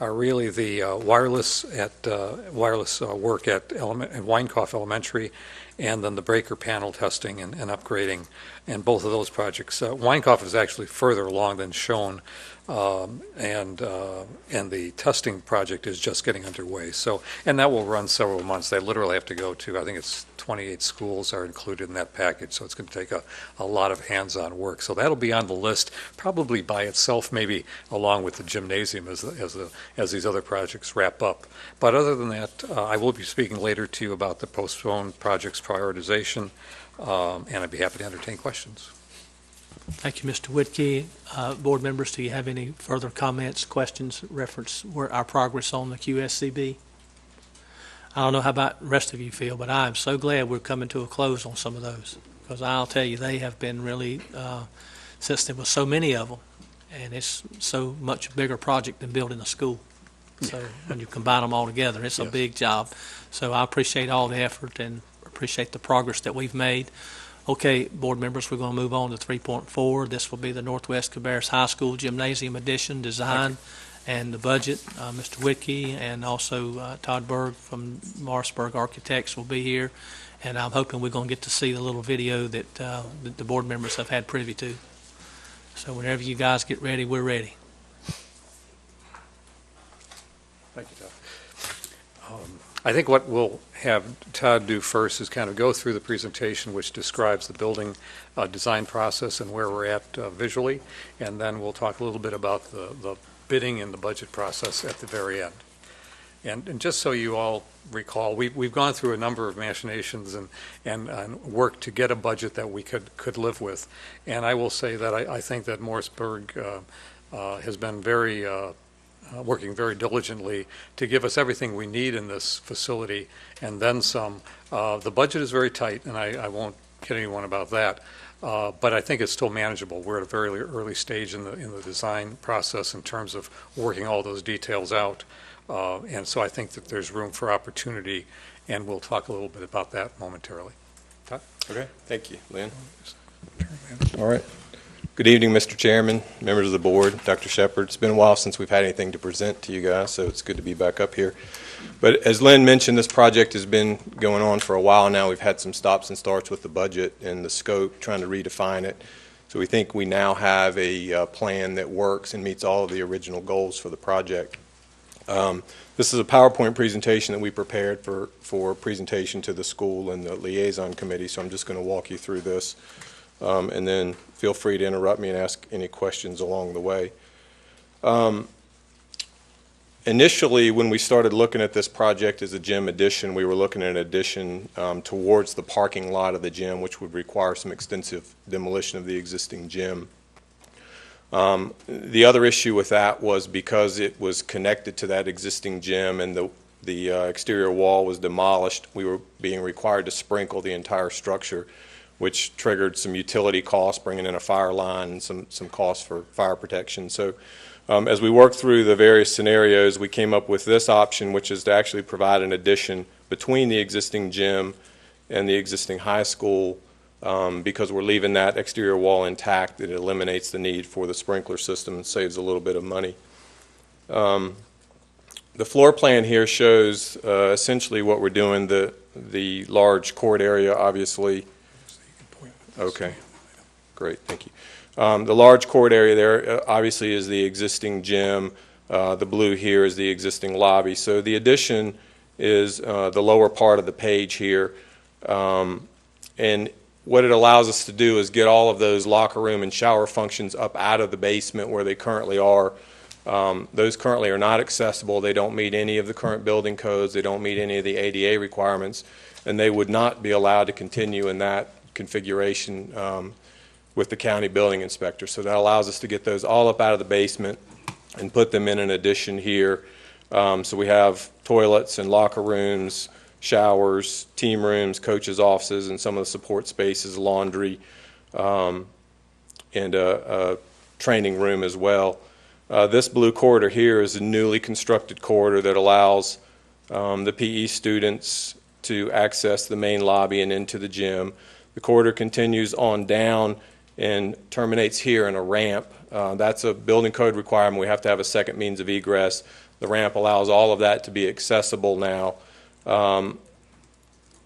are really the wireless work at Weinkauf Elementary, and then the breaker panel testing and upgrading, and both of those projects. Weinkauf is actually further along than shown, and the testing project is just getting underway. So, and that will run several months. They literally have to go to, I think it's 28 schools are included in that package, so it's going to take a lot of hands-on work. So that'll be on the list, probably by itself, maybe along with the gymnasium as these other projects wrap up. But other than that, I will be speaking later to you about the postponed projects prioritization, and I'd be happy to entertain questions. Thank you, Mr. Whitkey. Board members, do you have any further comments, questions, reference our progress on the QSCB? I don't know how about the rest of you feel, but I'm so glad we're coming to a close on some of those, because I'll tell you, they have been really, since there was so many of them, and it's so much bigger project than building a school. So when you combine them all together, it's a big job. So I appreciate all the effort and appreciate the progress that we've made. Okay, board members, we're going to move on to 3.4. This will be the Northwest Cabarrus High School Gymnasium Addition Design and the budget. Mr. Whitkey and also Todd Berg from Morrisburg Architects will be here, and I'm hoping we're going to get to see the little video that the board members have had privy to. So whenever you guys get ready, we're ready. Thank you, Todd. I think what we'll have Todd do first is kind of go through the presentation, which describes the building design process and where we're at visually, and then we'll talk a little bit about the bidding and the budget process at the very end. And just so you all recall, we've gone through a number of machinations and work to get a budget that we could live with. And I will say that I think that Morrisburg has been working very diligently to give us everything we need in this facility and then some. The budget is very tight, and I won't kid anyone about that. But I think it's still manageable. We're at a very early stage in the design process in terms of working all those details out. And so I think that there's room for opportunity, and we'll talk a little bit about that momentarily. Todd? Okay, thank you, Lynn. All right. Good evening, Mr. Chairman, members of the board, Dr. Shepard. It's been a while since we've had anything to present to you guys, so it's good to be back up here. But as Lynn mentioned, this project has been going on for a while now. We've had some stops and starts with the budget and the scope, trying to redefine it. So we think we now have a plan that works and meets all of the original goals for the project. This is a PowerPoint presentation that we prepared for presentation to the school and the liaison committee, so I'm just going to walk you through this. And then feel free to interrupt me and ask any questions along the way. Initially, when we started looking at this project as a gym addition, we were looking at an addition towards the parking lot of the gym, which would require some extensive demolition of the existing gym. The other issue with that was because it was connected to that existing gym and the exterior wall was demolished, we were being required to sprinkle the entire structure, which triggered some utility costs, bringing in a fire line and some costs for fire protection. So as we worked through the various scenarios, we came up with this option, which is to actually provide an addition between the existing gym and the existing high school. Because we're leaving that exterior wall intact, it eliminates the need for the sprinkler system and saves a little bit of money. The floor plan here shows essentially what we're doing. The large court area, obviously. Okay. Great, thank you. The large court area there obviously is the existing gym. The blue here is the existing lobby. So the addition is the lower part of the page here. And what it allows us to do is get all of those locker room and shower functions up out of the basement where they currently are. Those currently are not accessible. They don't meet any of the current building codes. They don't meet any of the ADA requirements. And they would not be allowed to continue in that configuration with the county building inspector. So that allows us to get those all up out of the basement and put them in an addition here. So we have toilets and locker rooms, showers, team rooms, coaches' offices, and some of the support spaces, laundry, and a training room as well. This blue corridor here is a newly constructed corridor that allows the PE students to access the main lobby and into the gym. The corridor continues on down and terminates here in a ramp. That's a building code requirement. We have to have a second means of egress. The ramp allows all of that to be accessible now.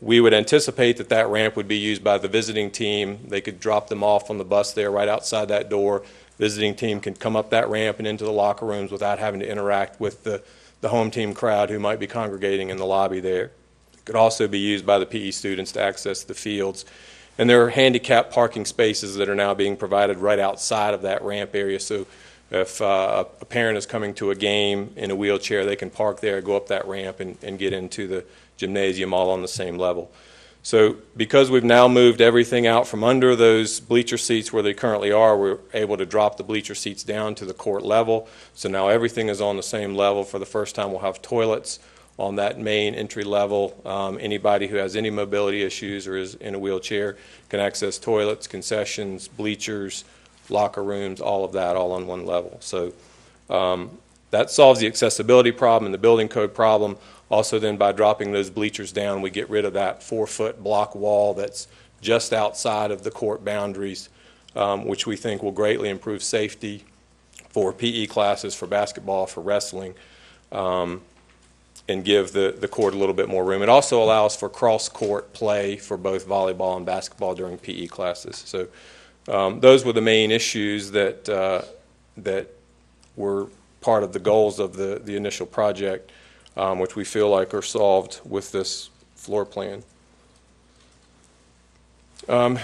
We would anticipate that that ramp would be used by the visiting team. They could drop them off on the bus there right outside that door. Visiting team can come up that ramp and into the locker rooms without having to interact with the home team crowd who might be congregating in the lobby there. It could also be used by the PE students to access the fields. And there are handicapped parking spaces that are now being provided right outside of that ramp area. So if a parent is coming to a game in a wheelchair, they can park there, go up that ramp, and get into the gymnasium all on the same level. So because we've now moved everything out from under those bleacher seats where they currently are, we're able to drop the bleacher seats down to the court level. So now everything is on the same level. For the first time, we'll have toilets on that main entry level. Anybody who has any mobility issues or is in a wheelchair can access toilets, concessions, bleachers, locker rooms, all of that, all on one level. So that solves the accessibility problem and the building code problem. Also then by dropping those bleachers down, we get rid of that 4-foot block wall that's just outside of the court boundaries, which we think will greatly improve safety for PE classes, for basketball, for wrestling, and give the court a little bit more room. It also allows for cross-court play for both volleyball and basketball during PE classes. So those were the main issues that were part of the goals of the initial project, which we feel like are solved with this floor plan.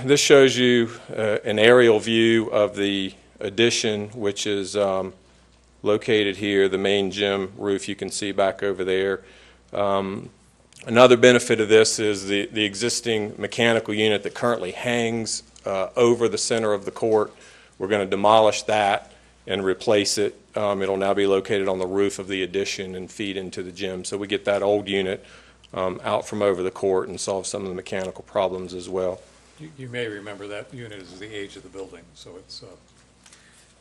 This shows you an aerial view of the addition, which is located here, the main gym roof you can see back over there. Another benefit of this is the existing mechanical unit that currently hangs over the center of the court. We're going to demolish that and replace it. It'll now be located on the roof of the addition and feed into the gym. So we get that old unit out from over the court and solve some of the mechanical problems as well. You may remember that unit is the age of the building, so it's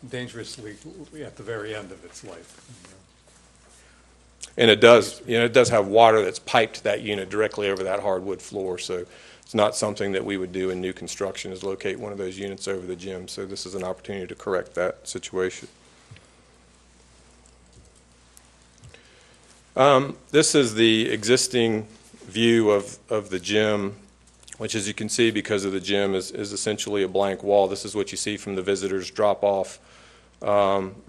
dangerously at the very end of its life. And it does have water that's piped to that unit directly over that hardwood floor. So it's not something that we would do in new construction, is locate one of those units over the gym. So this is an opportunity to correct that situation. This is the existing view of the gym, which, as you can see, because of the gym, is essentially a blank wall. This is what you see from the visitors drop-off,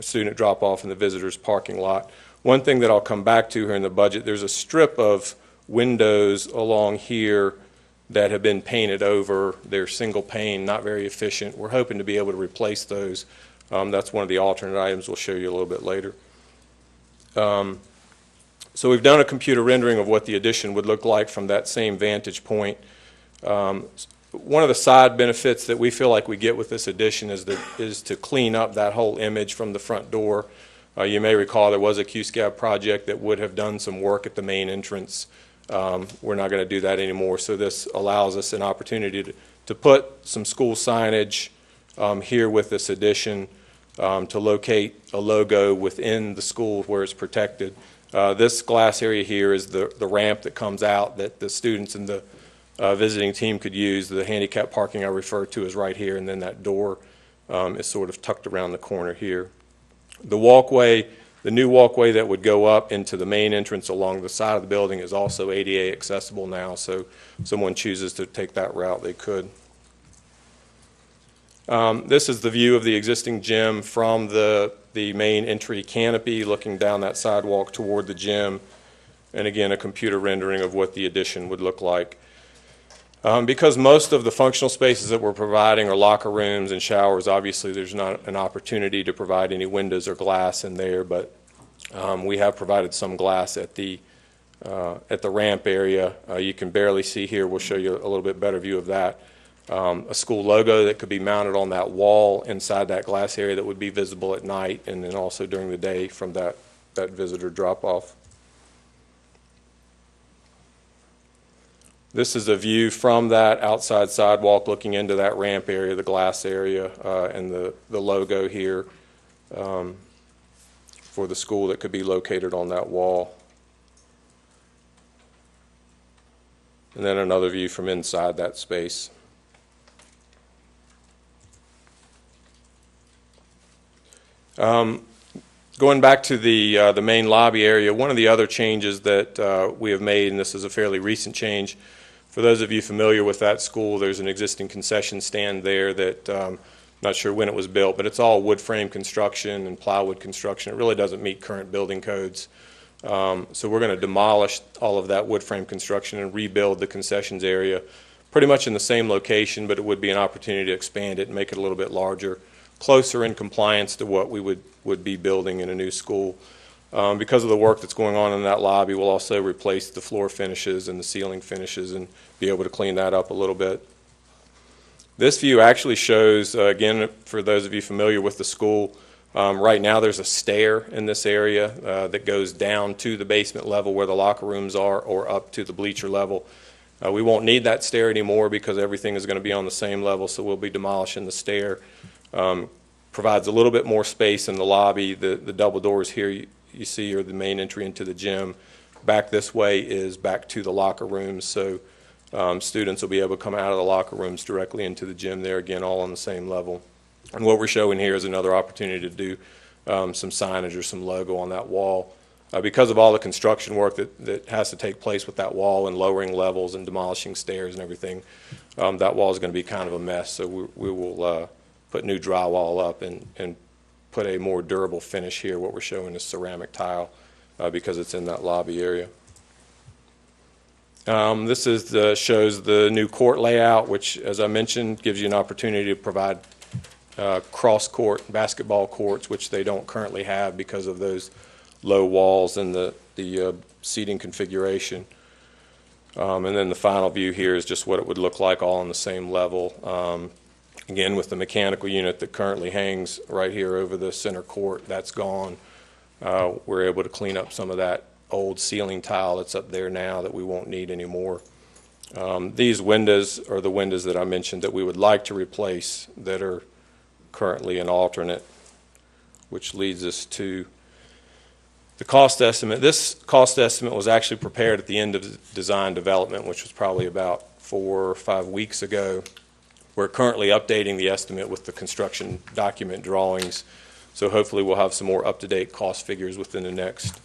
student drop-off in the visitors parking lot. One thing that I'll come back to here in the budget, there's a strip of windows along here that have been painted over. They're single pane, not very efficient. We're hoping to be able to replace those. That's one of the alternate items we'll show you a little bit later. So we've done a computer rendering of what the addition would look like from that same vantage point. One of the side benefits that we feel like we get with this addition is to clean up that whole image from the front door. You may recall there was a QSCAB project that would have done some work at the main entrance. We're not going to do that anymore, so this allows us an opportunity to put some school signage here with this addition, to locate a logo within the school where it's protected. This glass area here is the ramp that comes out that the students and the visiting team could use. The handicap parking I referred to is right here, and then that door is sort of tucked around the corner here. The walkway, the new walkway that would go up into the main entrance along the side of the building is also ADA accessible now, so if someone chooses to take that route, they could. This is the view of the existing gym from the main entry canopy, looking down that sidewalk toward the gym. And again, a computer rendering of what the addition would look like. Because most of the functional spaces that we're providing are locker rooms and showers, obviously there's not an opportunity to provide any windows or glass in there, but we have provided some glass at the ramp area. You can barely see here. We'll show you a little bit better view of that. A school logo that could be mounted on that wall inside that glass area that would be visible at night and then also during the day from that visitor drop-off. This is a view from that outside sidewalk looking into that ramp area, the glass area, and the logo here for the school that could be located on that wall. And then another view from inside that space. Going back to the main lobby area, one of the other changes that we have made, and this is a fairly recent change, for those of you familiar with that school, there's an existing concession stand there that I'm not sure when it was built, but it's all wood frame construction and plywood construction. It really doesn't meet current building codes. So we're going to demolish all of that wood frame construction and rebuild the concessions area pretty much in the same location, but it would be an opportunity to expand it and make it a little bit larger, closer in compliance to what we would be building in a new school. Because of the work that's going on in that lobby, we'll also replace the floor finishes and the ceiling finishes and be able to clean that up a little bit. This view actually shows, again, for those of you familiar with the school, right now there's a stair in this area that goes down to the basement level where the locker rooms are or up to the bleacher level. We won't need that stair anymore because everything is going to be on the same level, so we'll be demolishing the stair. Provides a little bit more space in the lobby. The double doors here you see are the main entry into the gym. Back this way is back to the locker rooms, so students will be able to come out of the locker rooms directly into the gym there, again, all on the same level. And what we're showing here is another opportunity to do some signage or some logo on that wall. Because of all the construction work that has to take place with that wall and lowering levels and demolishing stairs and everything, that wall is going to be kind of a mess, so we will put new drywall up and put a more durable finish here. What we're showing is ceramic tile because it's in that lobby area. This is shows the new court layout, which, as I mentioned, gives you an opportunity to provide cross-court basketball courts, which they don't currently have because of those low walls and the seating configuration. And then the final view here is just what it would look like all on the same level. Again, with the mechanical unit that currently hangs right here over the center court, that's gone. We're able to clean up some of that old ceiling tile that's up there now that we won't need anymore. These windows are the windows that I mentioned that we would like to replace that are currently an alternate, which leads us to the cost estimate. This cost estimate was actually prepared at the end of design development, which was probably about 4 or 5 weeks ago. We're currently updating the estimate with the construction document drawings, so hopefully we'll have some more up-to-date cost figures within the next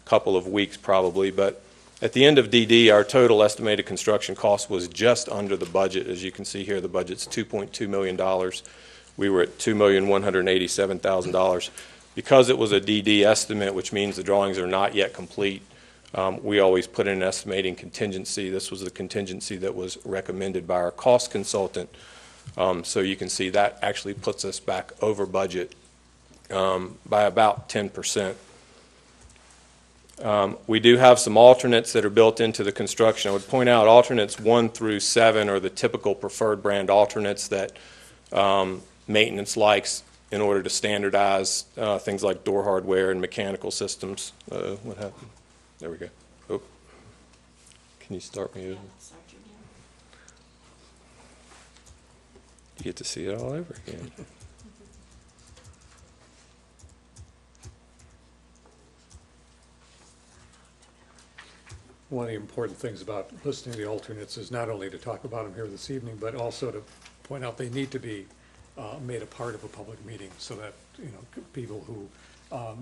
couple of weeks probably. But at the end of DD, our total estimated construction cost was just under the budget. As you can see here, the budget's $2.2 million. We were at $2,187,000. Because it was a DD estimate, which means the drawings are not yet complete, we always put in an estimating contingency. This was the contingency that was recommended by our cost consultant. So you can see that actually puts us back over budget by about 10%. We do have some alternates that are built into the construction. I would point out alternates 1 through 7 are the typical preferred brand alternates that maintenance likes in order to standardize things like door hardware and mechanical systems. What happened? There we go. Oh. Can you start me over? You get to see it all over again. One of the important things about listening to the alternates is not only to talk about them here this evening, but also to point out they need to be made a part of a public meeting so that people who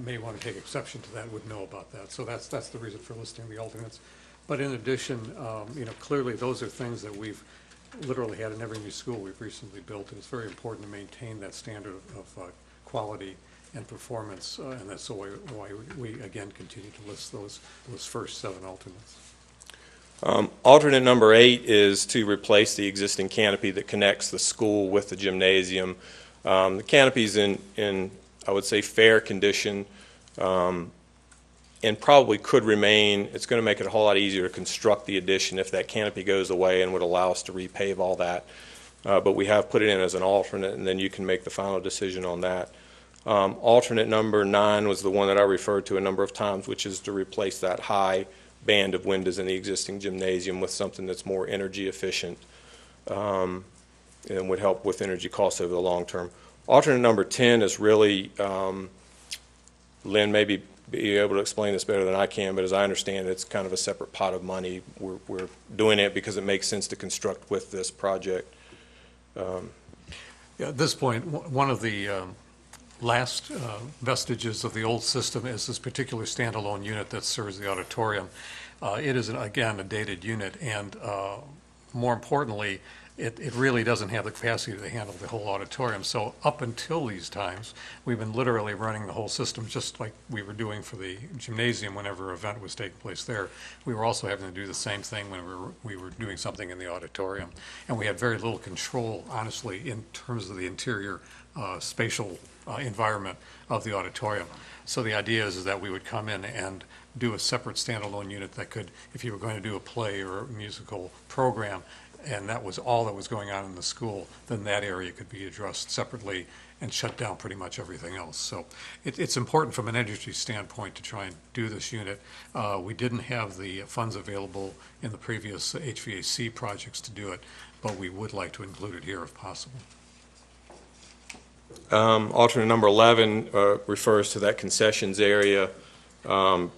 may want to take exception to that would know about that. So that's the reason for listing the alternates. But in addition, clearly those are things that we've literally had in every new school we've recently built. And it's very important to maintain that standard of quality and performance, and that's why we again continue to list those first 7 alternates. Alternate number 8 is to replace the existing canopy that connects the school with the gymnasium. The canopy's in, I would say, fair condition, and probably could remain. It's going to make it a whole lot easier to construct the addition if that canopy goes away, and would allow us to repave all that. But we have put it in as an alternate, and then you can make the final decision on that. Alternate number 9 was the one that I referred to a number of times, which is to replace that high band of windows in the existing gymnasium with something that's more energy efficient, and would help with energy costs over the long term. Alternate number 10 is really, Lynn maybe be able to explain this better than I can, but as I understand it, it's kind of a separate pot of money. We're doing it because it makes sense to construct with this project. Yeah, at this point, one of the last vestiges of the old system is this particular standalone unit that serves the auditorium. It is, again, a dated unit, and more importantly, it really doesn't have the capacity to handle the whole auditorium. So up until these times, we've been literally running the whole system just like we were doing for the gymnasium whenever an event was taking place there. We were also having to do the same thing when we were doing something in the auditorium. And we had very little control, honestly, in terms of the interior spatial environment of the auditorium. So the idea is that we would come in and do a separate standalone unit that could, if you were going to do a play or a musical program, and that was all that was going on in the school, then that area could be addressed separately and shut down pretty much everything else. So it's important from an energy standpoint to try and do this unit. We didn't have the funds available in the previous HVAC projects to do it, but we would like to include it here if possible. Alternate number 11 refers to that concessions area,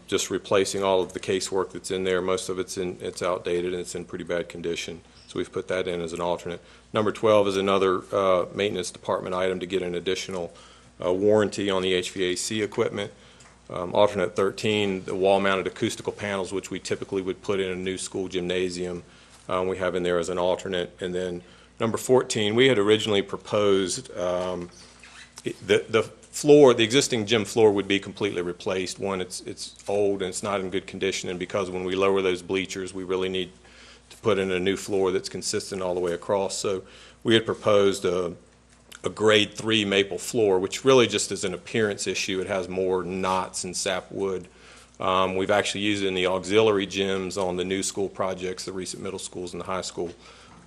just replacing all of the casework that's in there. Most of it's outdated and it's in pretty bad condition. So we've put that in as an alternate. Number 12 is another maintenance department item to get an additional warranty on the HVAC equipment. Alternate 13, the wall-mounted acoustical panels, which we typically would put in a new school gymnasium, we have in there as an alternate. And then number 14, we had originally proposed the floor, the existing gym floor would be completely replaced. One, it's old and it's not in good condition, and because when we lower those bleachers, we really need to put in a new floor that's consistent all the way across. So we had proposed a grade 3 maple floor, which really just is an appearance issue. It has more knots and sapwood. We've actually used it in the auxiliary gyms on the new school projects, the recent middle schools and the high school.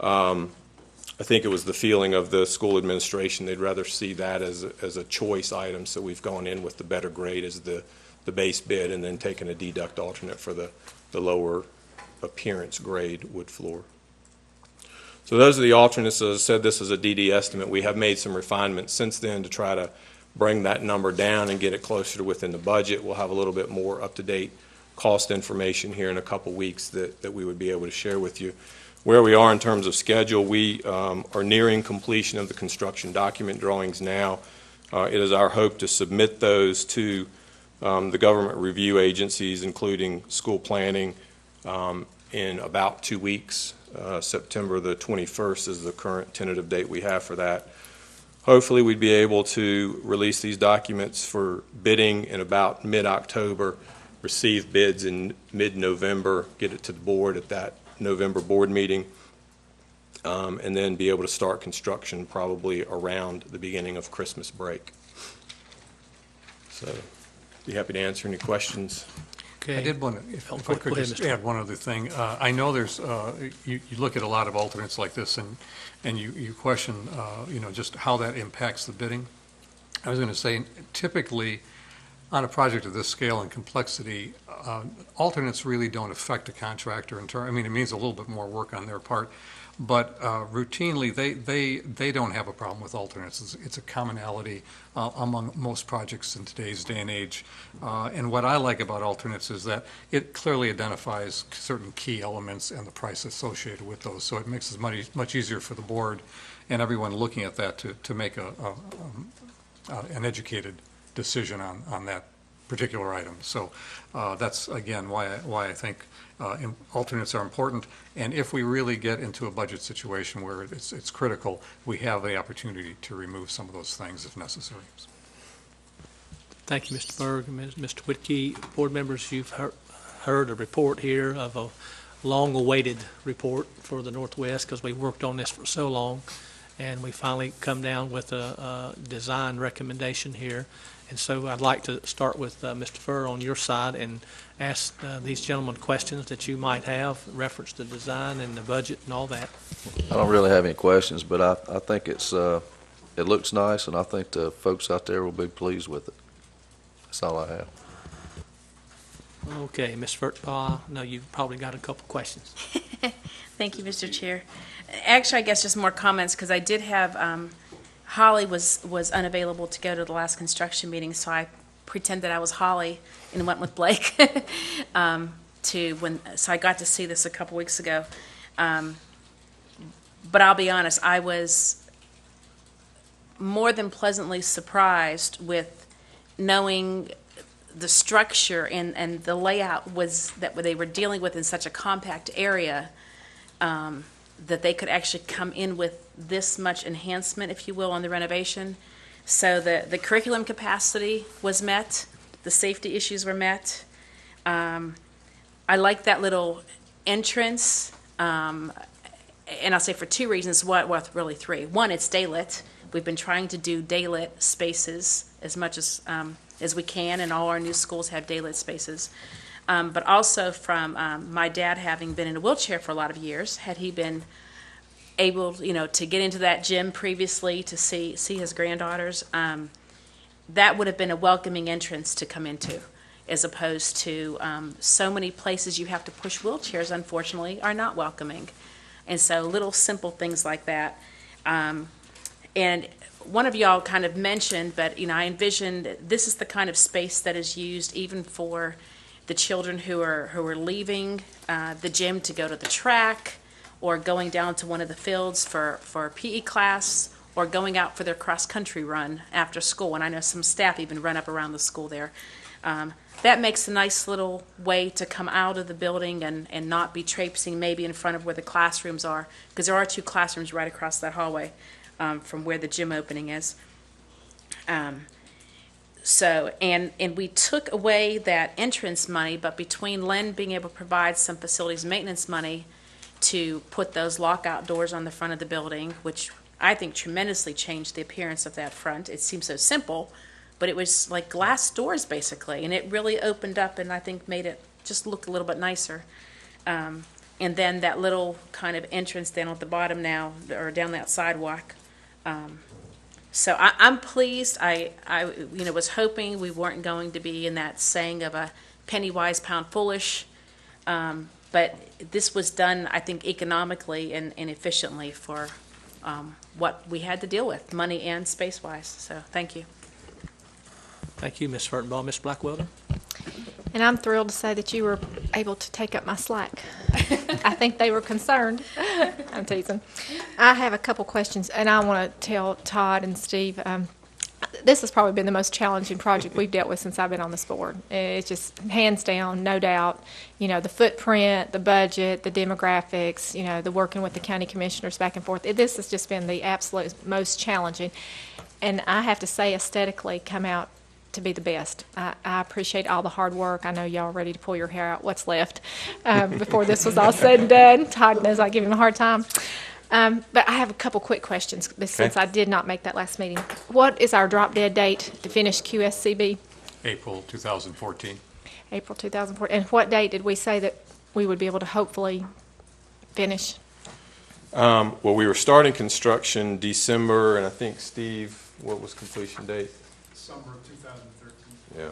I think it was the feeling of the school administration. They'd rather see that as a choice item, so we've gone in with the better grade as the base bid and then taken a deduct alternate for the lower appearance grade wood floor. So those are the alternates. As I said, this is a DD estimate. We have made some refinements since then to try to bring that number down and get it closer to within the budget. We'll have a little bit more up-to-date cost information here in a couple weeks that we would be able to share with you. Where we are in terms of schedule, we are nearing completion of the construction document drawings now. It is our hope to submit those to the government review agencies, including school planning, in about 2 weeks. September the 21st is the current tentative date we have for that. Hopefully we'd be able to release these documents for bidding in about mid-October, receive bids in mid-November, get it to the board at that November board meeting, and then be able to start construction probably around the beginning of Christmas break. So be happy to answer any questions. Okay. I did want to, if I could just add one other thing. I know there's, you look at a lot of alternates like this and you question, just how that impacts the bidding. I was going to say, typically, on a project of this scale and complexity, alternates really don't affect a contractor in terms. I mean, it means a little bit more work on their part, but routinely they don't have a problem with alternates. It's a commonality among most projects in today's day and age. And what I like about alternates is that it clearly identifies certain key elements and the price associated with those. So it makes it much easier for the board and everyone looking at that to make an educated decision on that particular items. So that's, again, why I think alternates are important. And if we really get into a budget situation where it's critical, we have the opportunity to remove some of those things if necessary. Thank you, Mr. Berg and Mr. Whitkey. Board members, you've heard a report here of a long-awaited report for the Northwest, because we worked on this for so long, and we finally come down with a design recommendation here. And so I'd like to start with Mr. Furr on your side and ask these gentlemen questions that you might have, reference the design and the budget and all that. I don't really have any questions, but I think it looks nice, and I think the folks out there will be pleased with it. That's all I have. Okay, Ms. Furtbaugh, I know you've probably got a couple questions. Thank you, Mr. Chair. Actually, I guess just more comments, because I did have, Holly was unavailable to go to the last construction meeting, so I pretended I was Holly and went with Blake so I got to see this a couple weeks ago. But I'll be honest, I was more than pleasantly surprised with knowing the structure and the layout was that they were dealing with in such a compact area, that they could actually come in with this much enhancement, if you will, on the renovation. So the curriculum capacity was met, the safety issues were met. I like that little entrance, and I'll say for two reasons, well, really three. One, it's daylit. We've been trying to do daylit spaces as much as we can, and all our new schools have daylit spaces. But also from my dad having been in a wheelchair for a lot of years, had he been able, to get into that gym previously to see his granddaughters, that would have been a welcoming entrance to come into, as opposed to so many places you have to push wheelchairs, unfortunately, are not welcoming. And so little simple things like that. And one of y'all kind of mentioned, but I envisioned this is the kind of space that is used even for the children who are leaving the gym to go to the track, or going down to one of the fields for a PE class, or going out for their cross-country run after school. And I know some staff even run up around the school there. That makes a nice little way to come out of the building and not be traipsing maybe in front of where the classrooms are, because there are two classrooms right across that hallway from where the gym opening is. So we took away that entrance money, but between Len being able to provide some facilities maintenance money to put those lockout doors on the front of the building, which I think tremendously changed the appearance of that front. It seems so simple, but it was like glass doors basically, and it really opened up and I think made it just look a little bit nicer. And then that little kind of entrance down at the bottom now, or down that sidewalk. So I'm pleased. I was hoping we weren't going to be in that saying of a penny wise, pound foolish. But this was done, I think, economically and efficiently for what we had to deal with, money and space-wise. So thank you. Thank you, Ms. Furtenbaugh. Ms. Blackwelder? And I'm thrilled to say that you were able to take up my slack. I think they were concerned. I'm teasing. I have a couple questions, and I want to tell Todd and Steve, this has probably been the most challenging project we've dealt with since I've been on this board. It's just hands down, no doubt, the footprint, the budget, the demographics, the working with the county commissioners back and forth. This has just been the absolute most challenging. And I have to say, aesthetically, come out to be the best. I appreciate all the hard work. I know y'all ready to pull your hair out what's left before this was all said and done. Todd knows I give him a hard time. But I have a couple quick questions since I did not make that last meeting. What is our drop dead date to finish QSCB? April 2014. April 2014. And what date did we say that we would be able to hopefully finish? Well, we were starting construction December, and I think, Steve, what was completion date? Summer of 2013. Yeah.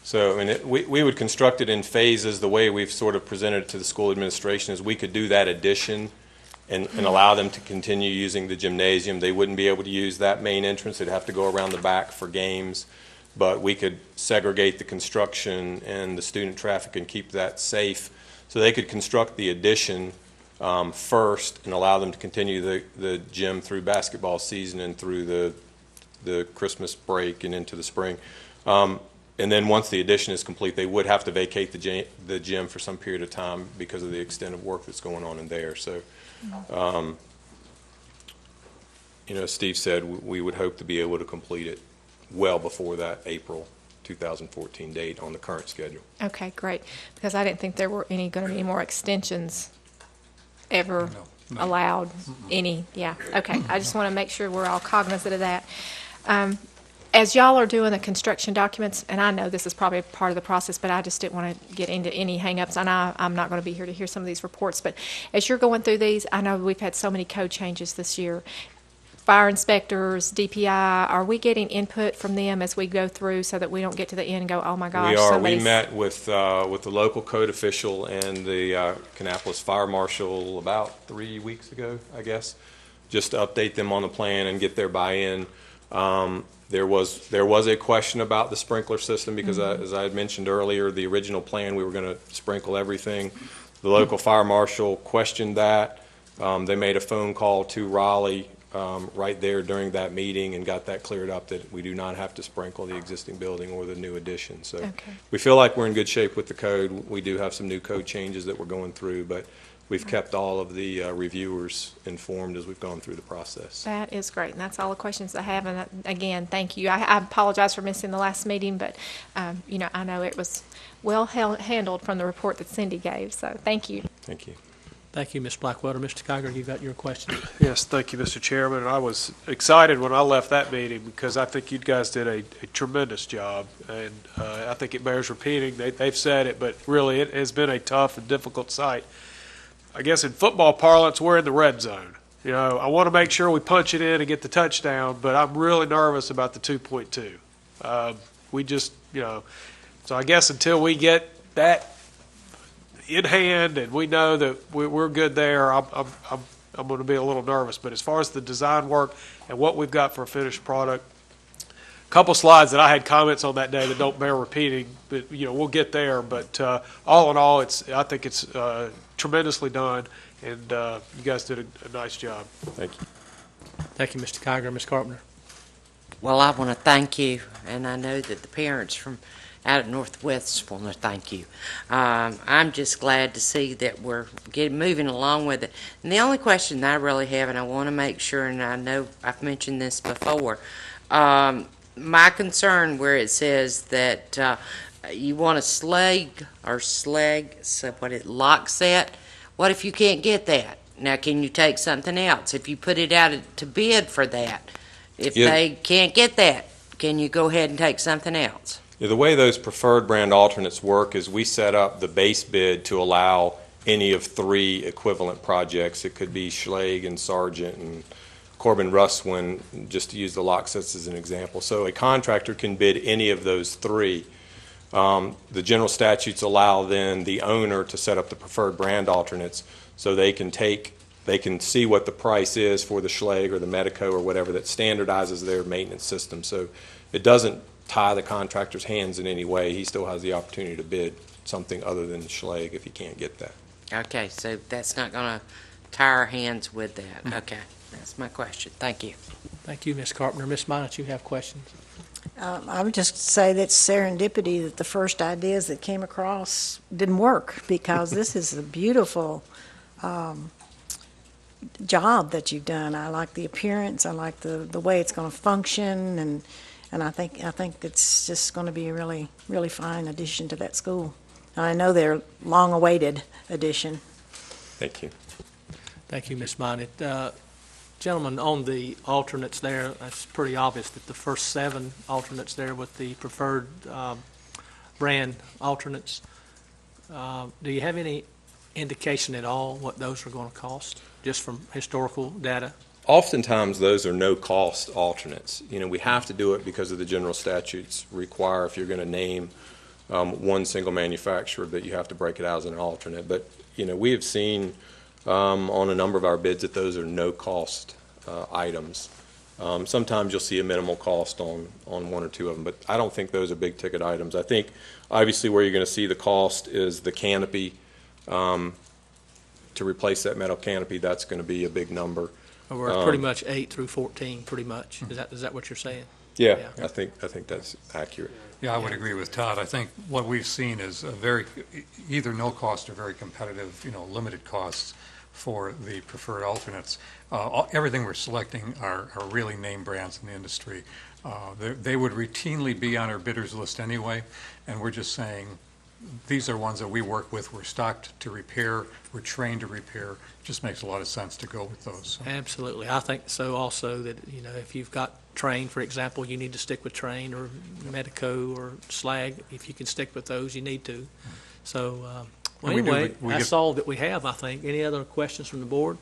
So, we would construct it in phases. The way we've sort of presented it to the school administration is we could do that addition and allow them to continue using the gymnasium. They wouldn't be able to use that main entrance. They'd have to go around the back for games. But we could segregate the construction and the student traffic and keep that safe. So they could construct the addition first and allow them to continue the gym through basketball season and through the Christmas break and into the spring. And then once the addition is complete, they would have to vacate the gym for some period of time because of the extent of work that's going on in there. So, as Steve said, we would hope to be able to complete it well before that April 2014 date on the current schedule. Okay, great. Because I didn't think there were going to be any more extensions ever allowed. Any, yeah. Okay, I just want to make sure we're all cognizant of that. As y'all are doing the construction documents, and I know this is probably part of the process, but I just didn't want to get into any hang-ups. I know I'm not going to be here to hear some of these reports, but as you're going through these, I know we've had so many code changes this year. Fire inspectors, DPI, are we getting input from them as we go through so that we don't get to the end and go, oh my gosh, We are. somebody's... We met with the local code official and the Kannapolis Fire Marshal about 3 weeks ago, I guess, just to update them on the plan and get their buy-in. There was a question about the sprinkler system because, as I had mentioned earlier, the original plan, we were going to sprinkle everything. The local fire marshal questioned that. They made a phone call to Raleigh right there during that meeting and got that cleared up that we do not have to sprinkle the existing building or the new addition. So we feel like we're in good shape with the code. We do have some new code changes that we're going through, but we've kept all of the reviewers informed as we've gone through the process. That is great, and that's all the questions I have. And again, thank you. I apologize for missing the last meeting, but I know it was well handled from the report that Cindy gave. So thank you. Thank you. Thank you, Ms. Blackwelder. Mr. Kiger, you got your question. Yes, thank you, Mr. Chairman. I was excited when I left that meeting because I think you guys did a tremendous job, and I think it bears repeating. They've said it, but really it has been a tough and difficult site. I guess in football parlance, we're in the red zone. I want to make sure we punch it in and get the touchdown, but I'm really nervous about the 2.2. We just, so I guess until we get that in hand and we know that we're good there, I'm going to be a little nervous. But as far as the design work and what we've got for a finished product, a couple slides that I had comments on that day that don't bear repeating, but we'll get there. But all in all, I think it's tremendously done, and you guys did a nice job. Thank you. Thank you, Mr. Kiger. Ms. Carpenter. Well, I want to thank you, and I know that the parents from out at Northwest want to thank you. I'm just glad to see that we're moving along with it. And the only question that I really have, and I want to make sure, and I know I've mentioned this before, my concern where it says that you want a slag, so lock set. What if you can't get that? Now, can you take something else? If you put it out to bid for that, if they can't get that, can you go ahead and take something else? Yeah, the way those preferred brand alternates work is we set up the base bid to allow any of 3 equivalent projects. It could be Schlage and Sargent and Corbin Russwin, just to use the lock sets as an example. So a contractor can bid any of those 3. The general statutes allow then the owner to set up the preferred brand alternates so they can see what the price is for the Schlage or the Medico or whatever that standardizes their maintenance system. So it doesn't tie the contractor's hands in any way. He still has the opportunity to bid something other than Schlage if he can't get that. Okay, so that's not going to tie our hands with that. Okay, that's my question. Thank you. Thank you, Ms. Carpenter. Ms. Minot, you have questions? I would just say that serendipity that the first ideas that came across didn't work, because this is a beautiful job that you've done. I like the appearance. I like the way it's going to function, and I think it's just going to be a really, really fine addition to that school. And I know they're long-awaited addition. Thank you. Thank you, Ms. Minot. Gentlemen, on the alternates there, it's pretty obvious that the first 7 alternates there with the preferred brand alternates, do you have any indication at all what those are going to cost, just from historical data? Oftentimes, those are no-cost alternates. We have to do it because of the general statutes require, if you're going to name one single manufacturer, that you have to break it out as an alternate. But, we have seen on a number of our bids that those are no-cost items. Sometimes you'll see a minimal cost on 1 or 2 of them, but I don't think those are big-ticket items. I think, obviously, where you're going to see the cost is the canopy. To replace that metal canopy, that's going to be a big number. We're pretty much 8 through 14, pretty much. Is that what you're saying? Yeah, Yeah. I think that's accurate. Yeah, I would agree with Todd. I think what we've seen is a very, either no cost or very competitive, limited costs for the preferred alternates. Everything we're selecting are really name brands in the industry. They would routinely be on our bidders list anyway, and we're just saying, these are ones that we work with, we're stocked to repair, we're trained to repair. Just makes a lot of sense to go with those. So. Absolutely. I think so also that, if you've got Train, for example, you need to stick with Train or Medico or Slag. If you can stick with those, you need to. So, well, anyway, that's all that we have, I think. Any other questions from the board?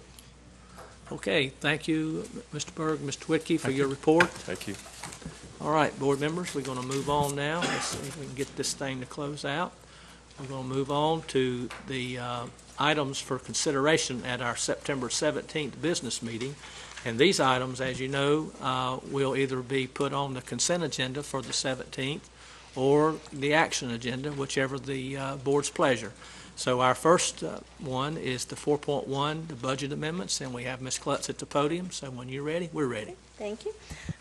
Okay, thank you, Mr. Berg, Mr. Whitkey, for your report. Thank you. All right, board members, we're going to move on now. Let's see if we can get this thing to close out. We're going to move on to the items for consideration at our September 17th business meeting. And these items, as you know, will either be put on the consent agenda for the 17th or the action agenda, whichever the board's pleasure. So our first one is the 4.1, the budget amendments, and we have Ms. Klutz at the podium. So when you're ready, we're ready. Thank you.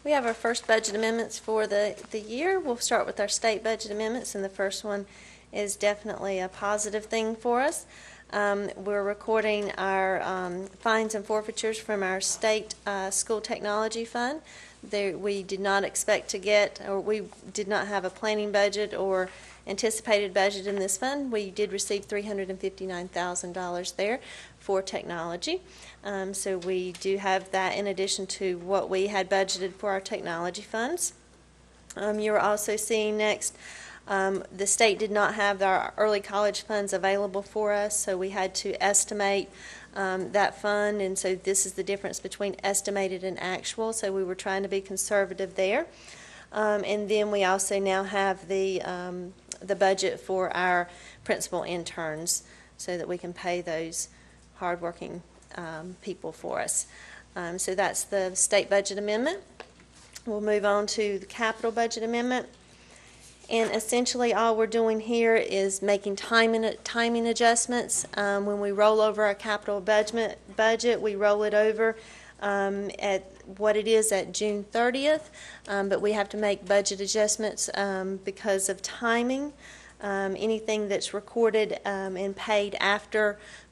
We have our first budget amendments for the year. We'll start with our state budget amendments, and the first one is definitely a positive thing for us. We're recording our fines and forfeitures from our state school technology fund. We did not expect to get, or we did not have a planning budget or anticipated budget in this fund. We did receive $359,000 there for technology. So we do have that in addition to what we had budgeted for our technology funds. You're also seeing next, the state did not have our early college funds available for us, so we had to estimate that fund, and so this is the difference between estimated and actual, so we were trying to be conservative there. And then we also now have the budget for our principal interns so that we can pay those hardworking people for us. So that's the state budget amendment. We'll move on to the capital budget amendment. And essentially all we're doing here is making timing adjustments. When we roll over our capital budget, we roll it over at what it is at June 30th, but we have to make budget adjustments because of timing. Anything that's recorded and paid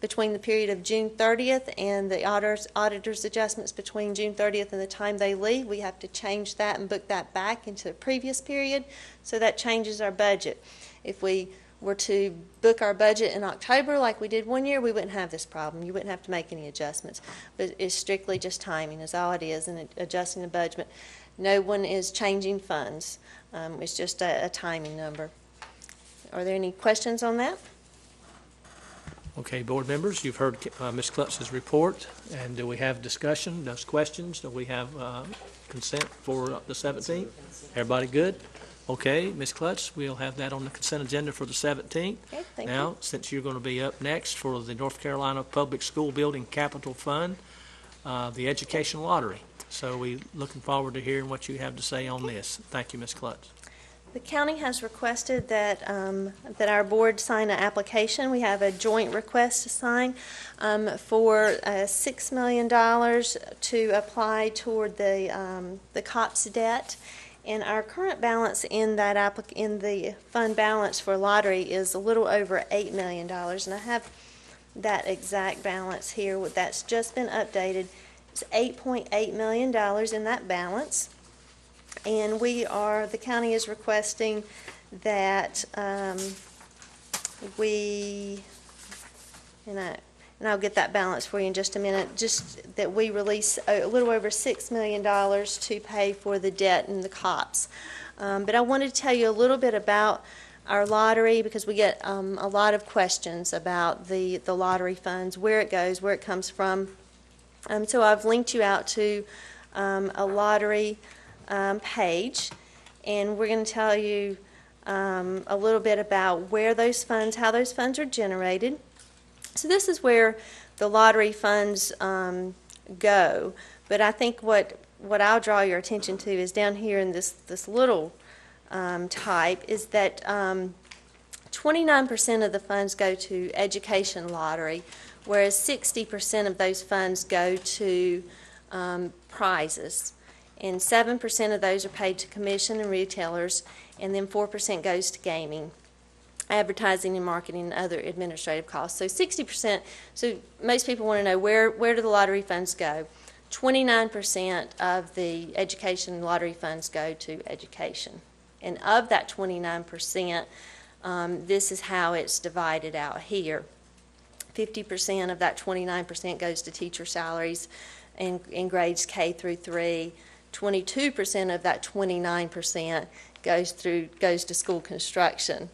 between the period of June 30th and the auditor's adjustments between June 30th and the time they leave, we have to change that and book that back into the previous period, so that changes our budget. If we were to book our budget in October like we did one year, we wouldn't have this problem. You wouldn't have to make any adjustments. But it's strictly just timing is all it is, and adjusting the budget. No one is changing funds. It's just a timing number. Are there any questions on that? Okay, board members, you've heard Ms. Klutz's report, and do we have discussion, those questions? Do we have consent for the 17th? Everybody good? Okay, Ms. Klutz, we'll have that on the consent agenda for the 17th. Okay, thank Now, you. since you're going to be up next for the North Carolina Public School Building Capital Fund, the Education Lottery. So we're looking forward to hearing what you have to say on this. Thank you, Ms. Klutz. The county has requested that that our board sign an application. We have a joint request to sign for $6 million to apply toward the COPS debt. And our current balance in that in the fund balance for lottery is a little over $8 million. And I have that exact balance here. That's just been updated. It's $8.8 million in that balance. And the county is requesting that and I'll get that balance for you in just a minute, just that we release a little over $6 million to pay for the debt and the COPS. But I wanted to tell you a little bit about our lottery, because we get a lot of questions about the lottery funds, where it goes, where it comes from. So I've linked you out to a lottery page, and we're going to tell you a little bit about where those funds, how those funds are generated. So this is where the lottery funds go, but I think what I'll draw your attention to is down here in this little type is that 29% of the funds go to education lottery, whereas 60% of those funds go to prizes. and 7% of those are paid to commission and retailers, and then 4% goes to gaming, advertising and marketing, and other administrative costs. So 60%, so most people want to know where do the lottery funds go? 29% of the education lottery funds go to education. And of that 29%, this is how it's divided out here. 50% of that 29% goes to teacher salaries in grades K through 3. 22% of that 29% goes to school construction.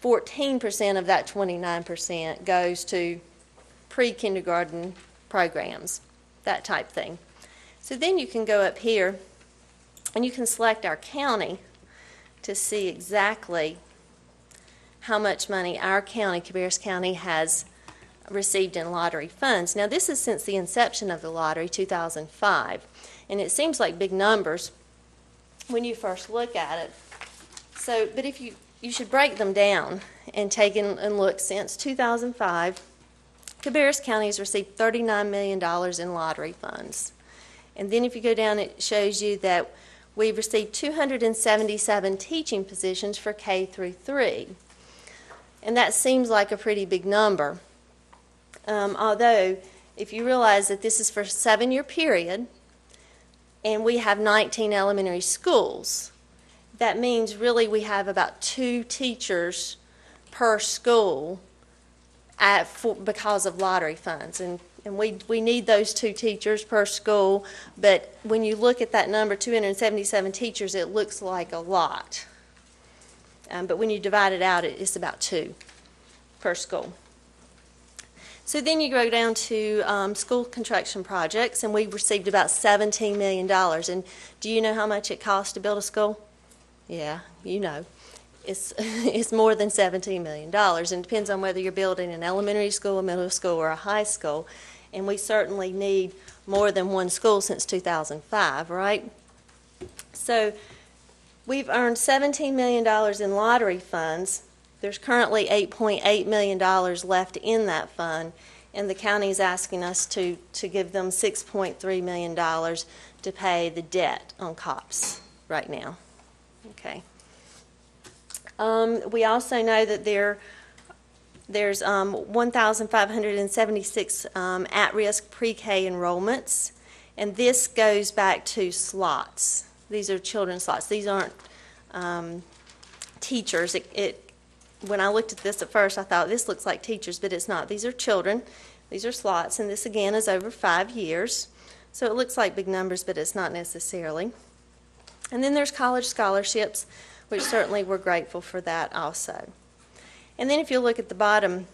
14% of that 29% goes to pre-kindergarten programs, that type thing. So then you can go up here and you can select our county to see exactly how much money our county, Cabarrus County, has received in lottery funds. Now this is since the inception of the lottery, 2005, and it seems like big numbers when you first look at it. So, but if you should break them down and take and look. Since 2005, Cabarrus County has received $39 million in lottery funds. And then if you go down, it shows you that we've received 277 teaching positions for K through 3. And that seems like a pretty big number. Although, if you realize that this is for a 7-year period, and we have 19 elementary schools, that means really we have about 2 teachers per school because of lottery funds. And we need those 2 teachers per school, but when you look at that number, 277 teachers, it looks like a lot. But when you divide it out, it's about 2 per school. So then you go down to school construction projects, and we received about $17 million. And do you know how much it costs to build a school? Yeah, you know. It's more than $17 million, and it depends on whether you're building an elementary school, a middle school, or a high school. And we certainly need more than one school since 2005, right? So we've earned $17 million in lottery funds. There's currently $8.8 million left in that fund, and the county is asking us to give them $6.3 million to pay the debt on COPS right now. Okay. We also know that there's 1,576 at-risk pre-K enrollments, and this goes back to slots. These are children's slots. These aren't teachers. When I looked at this at first, I thought this looks like teachers, but it's not. These are children. These are slots, and this again is over 5 years. So it looks like big numbers, but it's not necessarily. And then there's college scholarships, which certainly we're grateful for that also. And then if you look at the bottom,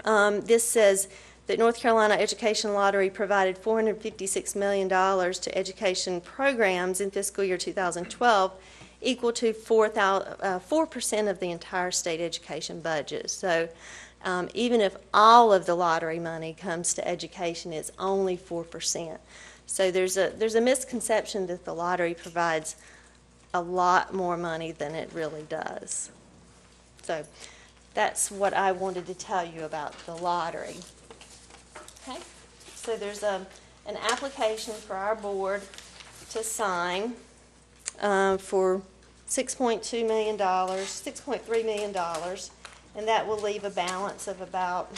this says that North Carolina Education Lottery provided $456 million to education programs in fiscal year 2012, equal to 4% of the entire state education budget. So even if all of the lottery money comes to education, it's only 4%. So there's a misconception that the lottery provides a lot more money than it really does. So that's what I wanted to tell you about the lottery. Okay, so there's an application for our board to sign for $6.2 million, $6.3 million, and that will leave a balance of about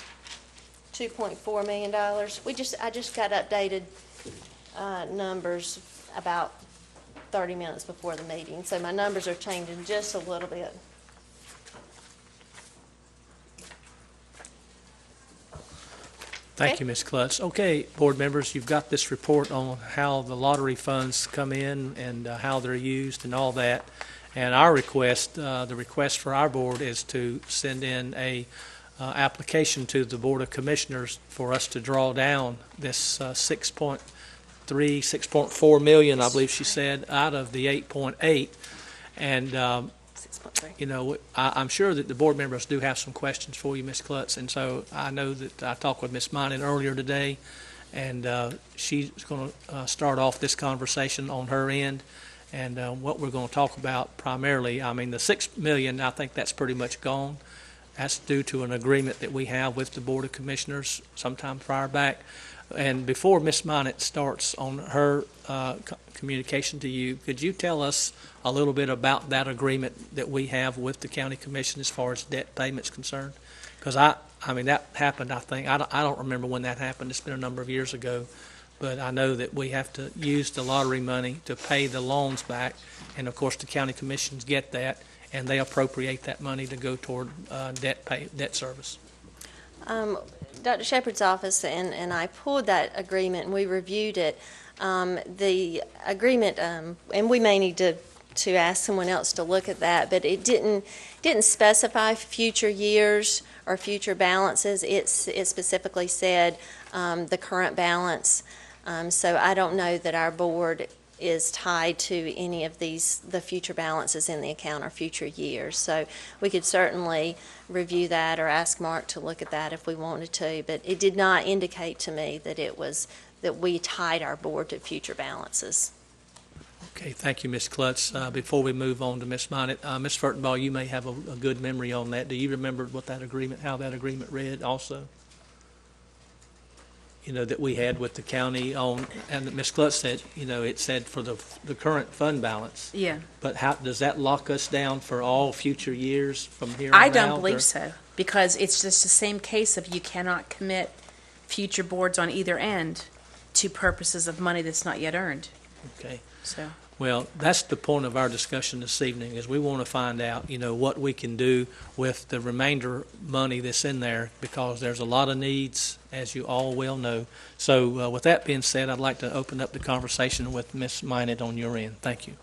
$2.4 million. I just got updated numbers about 30 minutes before the meeting, so my numbers are changing just a little bit. Thank you, Ms. Klutz. Okay, board members, you've got this report on how the lottery funds come in and how they're used and all that. And our request, the request for our board is to send in a application to the Board of Commissioners for us to draw down this 6.4 million, I believe she said, out of the 8.8. And, 6.3. you know, I'm sure that the board members do have some questions for you, Ms. Klutz. And so I know that I talked with Ms. Mining earlier today, and she's going to start off this conversation on her end. And what we're going to talk about primarily, I mean, the $6 million, I think that's pretty much gone. That's due to an agreement that we have with the Board of Commissioners sometime prior back. And before Ms. Minot starts on her communication to you, could you tell us a little bit about that agreement that we have with the county commission as far as debt payments concerned? Because I mean, that happened, I think, I don't remember when that happened. It's been a number of years ago. But I know that we have to use the lottery money to pay the loans back. And of course, the county commissions get that, and they appropriate that money to go toward debt service. Dr. Shepard's office and I pulled that agreement and we reviewed it. The agreement, and we may need to ask someone else to look at that, but it didn't specify future years or future balances. It specifically said the current balance. So I don't know that our board is tied to any of the future balances in the account or future years. So we could certainly review that or ask Mark to look at that if we wanted to, but it did not indicate to me that that we tied our board to future balances. Okay, thank you, Ms. Klutz. Before we move on to Ms. Minot, Ms. Furtenball, you may have a good memory on that. Do you remember how that agreement read also? That we had with the county on, and Ms. Klutz said, it said for the current fund balance. Yeah. But how, does that lock us down for all future years from here on out? I don't believe so, because it's just the same case of you cannot commit future boards on either end to purposes of money that's not yet earned. Okay. So. Well, that's the point of our discussion this evening, is we want to find out, what we can do with the remainder money that's in there, because there's a lot of needs, as you all well know. So with that being said, I'd like to open up the conversation with Ms. Minot on your end. Thank you.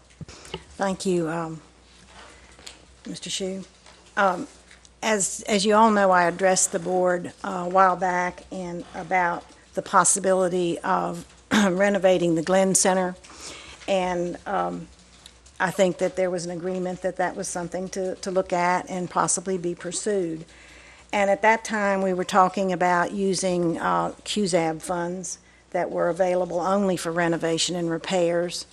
Thank you, Mr. Shue. As you all know, I addressed the board a while back about the possibility of renovating the Glenn Center. And I think that there was an agreement that was something to look at and possibly be pursued. And at that time, we were talking about using QZAB funds that were available only for renovation and repairs,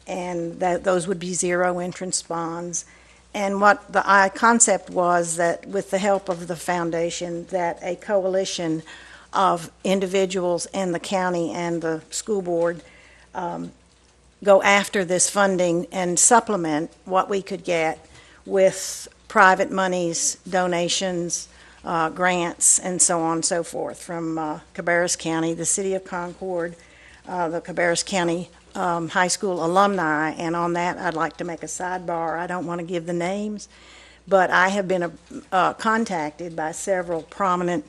and that those would be zero entrance bonds. And what the concept was, that with the help of the foundation, that a coalition of individuals and the county and the school board go after this funding and supplement what we could get with private monies, donations, grants, and so on and so forth from Cabarrus County, the City of Concord, the Cabarrus County High School alumni. And on that, I'd like to make a sidebar. I don't want to give the names, but I have been contacted by several prominent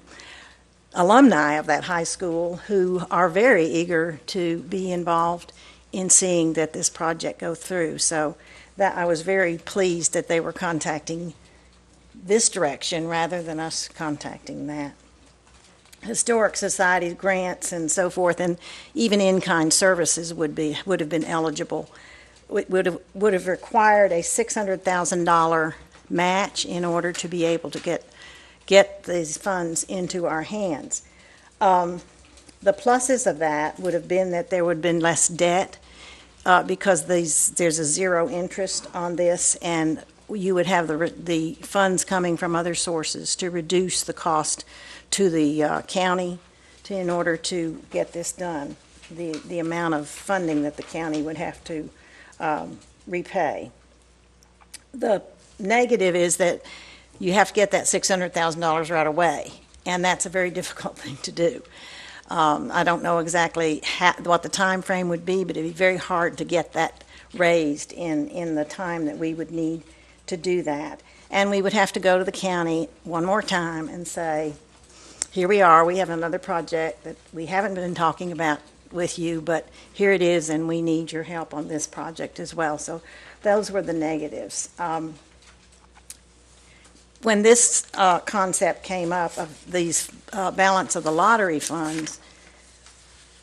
alumni of that high school who are very eager to be involved in seeing that this project go through. So that I was very pleased that they were contacting this direction rather than us contacting that. Historic Society grants and so forth, and even in-kind services would have been eligible. It would have required a $600,000 match in order to be able to get these funds into our hands. The pluses of that would have been that there would have been less debt because there's a zero interest on this, and you would have the funds coming from other sources to reduce the cost to the county in order to get this done, the amount of funding that the county would have to repay. The negative is that you have to get that $600,000 right away, and that's a very difficult thing to do. I don't know exactly what the time frame would be, but it'd be very hard to get that raised in the time that we would need to do that. And we would have to go to the county one more time and say, here we are, we have another project that we haven't been talking about with you, but here it is, and we need your help on this project as well. So those were the negatives. When this concept came up of these balance of the lottery funds,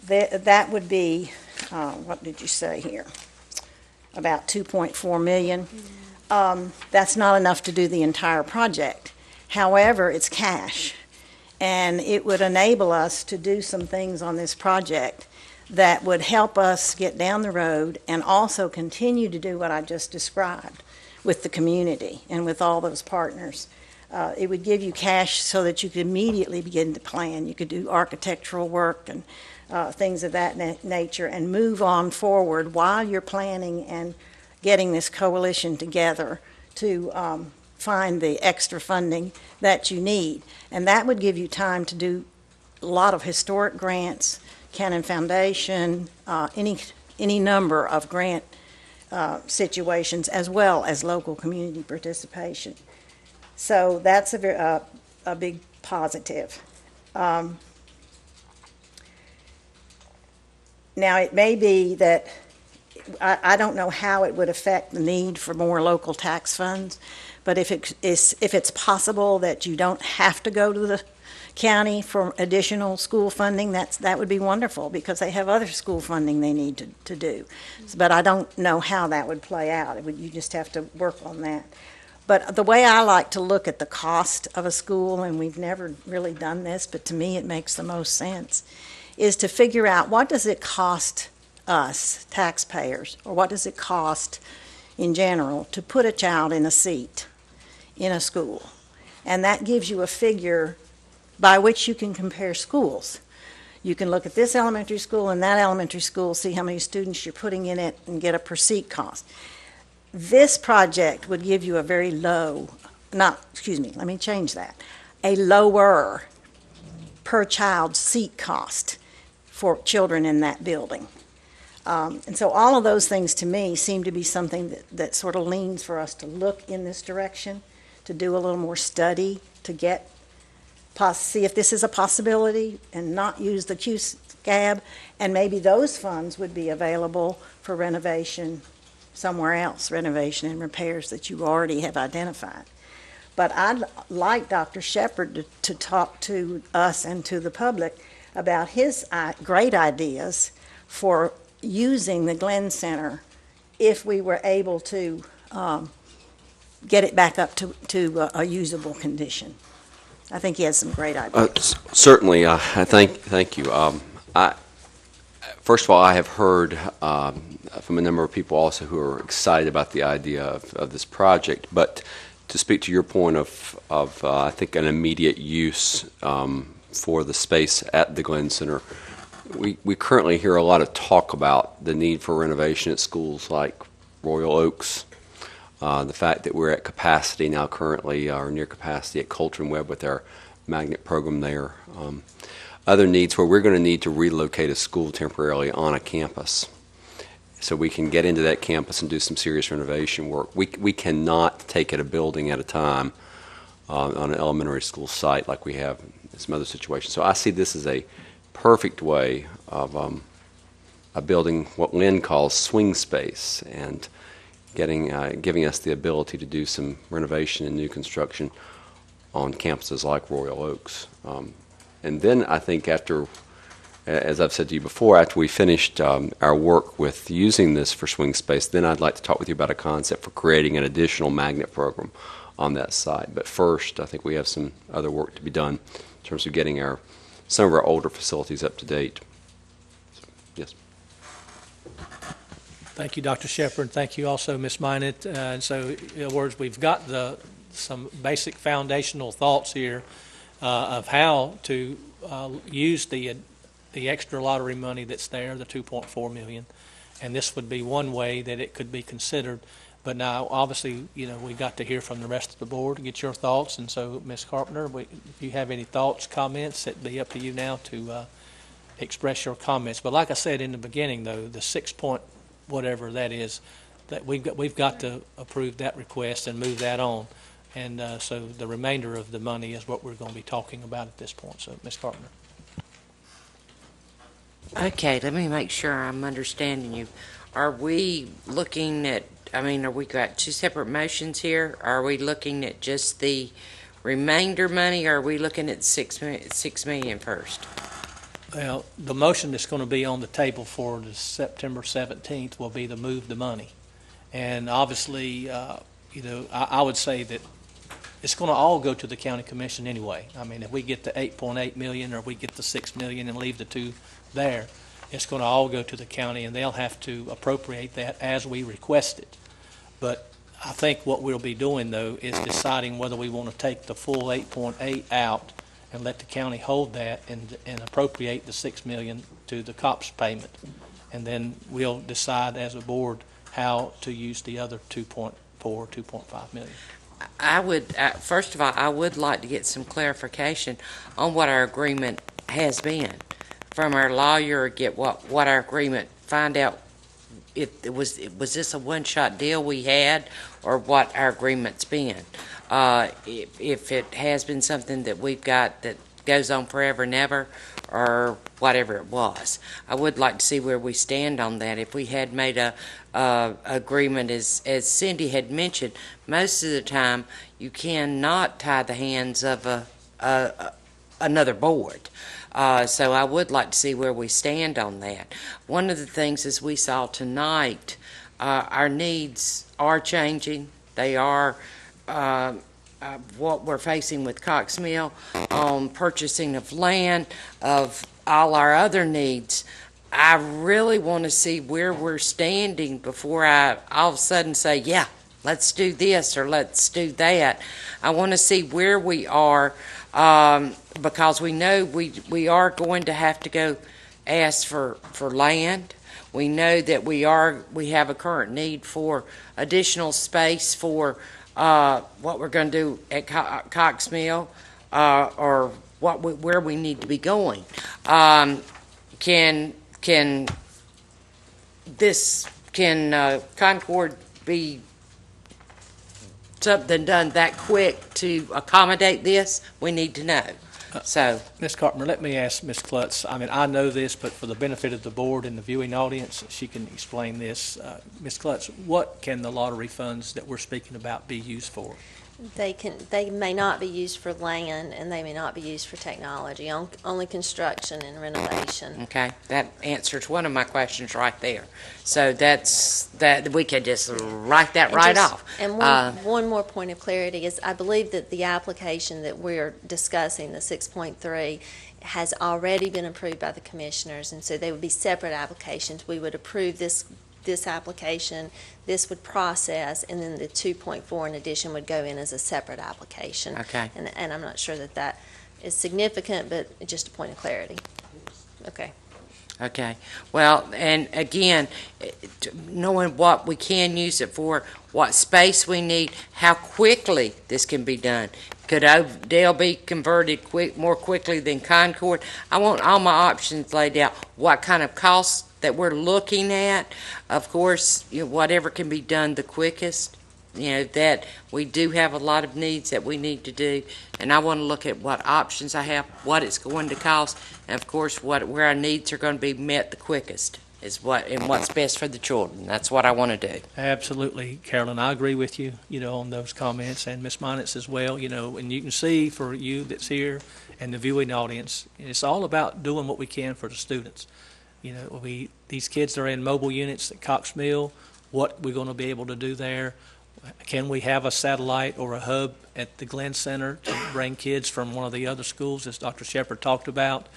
that would be, what did you say here? About $2.4 million. That's not enough to do the entire project. However, it's cash, and it would enable us to do some things on this project that would help us get down the road and also continue to do what I just described with the community and with all those partners. It would give you cash so that you could immediately begin to plan. You could do architectural work and things of that nature, and move on forward while you're planning and getting this coalition together to find the extra funding that you need. And that would give you time to do a lot of historic grants, Cannon Foundation, any number of grant situations, as well as local community participation. So that's a big positive. Now, it may be that I don't know how it would affect the need for more local tax funds, but if it's possible that you don't have to go to the county for additional school funding, that would be wonderful, because they have other school funding they need to do. But I don't know how that would play out. You just have to work on that. But the way I like to look at the cost of a school, and we've never really done this, but to me it makes the most sense, is to figure out what does it cost us, taxpayers, or what does it cost in general to put a child in a seat in a school. And that gives you a figure by which you can compare schools. You can look at this elementary school and that elementary school, see how many students you're putting in it, and get a per seat cost. This project would give you a very low, let me change that, a lower per child seat cost for children in that building. And so all of those things to me seem to be something that sort of leans for us to look in this direction, to do a little more study, to see if this is a possibility and not use the QSCAB, and maybe those funds would be available for renovation somewhere else, renovation and repairs that you already have identified. But I'd like Dr. Shepard to talk to us and to the public about his great ideas for using the Glenn Center if we were able to get it back up to a usable condition. I think he has some great ideas. Certainly, thank you. First of all, I have heard from a number of people also who are excited about the idea of this project. But to speak to your point of I think an immediate use for the space at the Glenn Center, we currently hear a lot of talk about the need for renovation at schools like Royal Oaks. The fact that we're at capacity now currently, or near capacity at Coltrane Webb with our magnet program there. Other needs where we're going to need to relocate a school temporarily on a campus so we can get into that campus and do some serious renovation work. We cannot take it a building at a time on an elementary school site like we have in some other situations. So I see this as a perfect way of building what Lynn calls swing space and giving us the ability to do some renovation and new construction on campuses like Royal Oaks. And then I think after, as I've said to you before, after we finished our work with using this for swing space, then I'd like to talk with you about a concept for creating an additional magnet program on that site. But first, I think we have some other work to be done in terms of getting some of our older facilities up to date. So, yes. Thank you, Dr. Shepard. Thank you also, Ms. Minot. So, in other words, we've got some basic foundational thoughts here of how to use the extra lottery money that's there, the $2.4 million, and this would be one way that it could be considered. But now, obviously, we've got to hear from the rest of the board to get your thoughts. And so, Ms. Carpenter, if you have any thoughts, comments, it'd be up to you now to express your comments. But like I said in the beginning, though, the 6 point whatever that is, that we've got to approve that request and move that on. And so the remainder of the money is what we're going to be talking about at this point. So, Ms. Carpenter. Okay, let me make sure I'm understanding you. Are we looking at, are we got two separate motions here? Are we looking at just the remainder money, or are we looking at $6 million first? Well, the motion that's going to be on the table for the September 17th will be to move the money. And obviously, I would say that it's going to all go to the county commission anyway. If we get the 8.8 million or we get the 6 million and leave the two there, it's going to all go to the county, and they'll have to appropriate that as we request it. But I think what we'll be doing, though, is deciding whether we want to take the full 8.8 out and let the county hold that and appropriate the $6 million to the COPS payment. And then we'll decide as a board how to use the other 2.5 million. I would, first of all, I would like to get some clarification on what our agreement has been from our lawyer, get what our agreement, find out was this a one-shot deal we had, or what our agreement's been. If it has been something that we've got that goes on forever and ever, or whatever it was. I would like to see where we stand on that. If we had made a agreement, as Cindy had mentioned, most of the time you cannot tie the hands of another board. So I would like to see where we stand on that. One of the things as we saw tonight, our needs are changing. They are what we're facing with Cox Mill on purchasing of land, of all our other needs. I really want to see where we're standing before I all of a sudden say, yeah, let's do this or let's do that. I want to see where we are, because we know we are going to have to go ask for land. We know that we have a current need for additional space for what we're going to do at Cox Mill, or where we need to be going. Can Concord be something done that quick to accommodate this? We need to know. So, Ms. Carpenter, let me ask Ms. Klutz. I mean, I know this, but for the benefit of the board and the viewing audience, she can explain this. Ms. Klutz, what can the lottery funds that we're speaking about be used for? They may not be used for land, and they may not be used for technology, only construction and renovation. okay, that answers one of my questions right there. So that we could just write that off. And one more point of clarity is I believe that the application that we're discussing, the 6.3, has already been approved by the commissioners, and so they would be separate applications. We would approve this application, this would process, and then the 2.4 in addition would go in as a separate application. Okay. And I'm not sure that is significant, but just a point of clarity. Okay. Okay. Well, and again, knowing what we can use it for, what space we need, how quickly this can be done. Could Odell be converted more quickly than Concord? I want all my options laid out. What kind of costs that we're looking at? Of course, whatever can be done the quickest. That we do have a lot of needs that we need to do, and I want to look at what options I have, what it's going to cost, and of course where our needs are going to be met the quickest and what's best for the children. That's what I want to do. Absolutely, Carolyn. I agree with you, on those comments, and Ms. Minitz as well, and you can see for you that's here and the viewing audience, it's all about doing what we can for the students. These kids are in mobile units at Cox Mill, what we're going to be able to do there. Can we have a satellite or a hub at the Glenn Center to bring kids from one of the other schools, as Dr. Shepard talked about?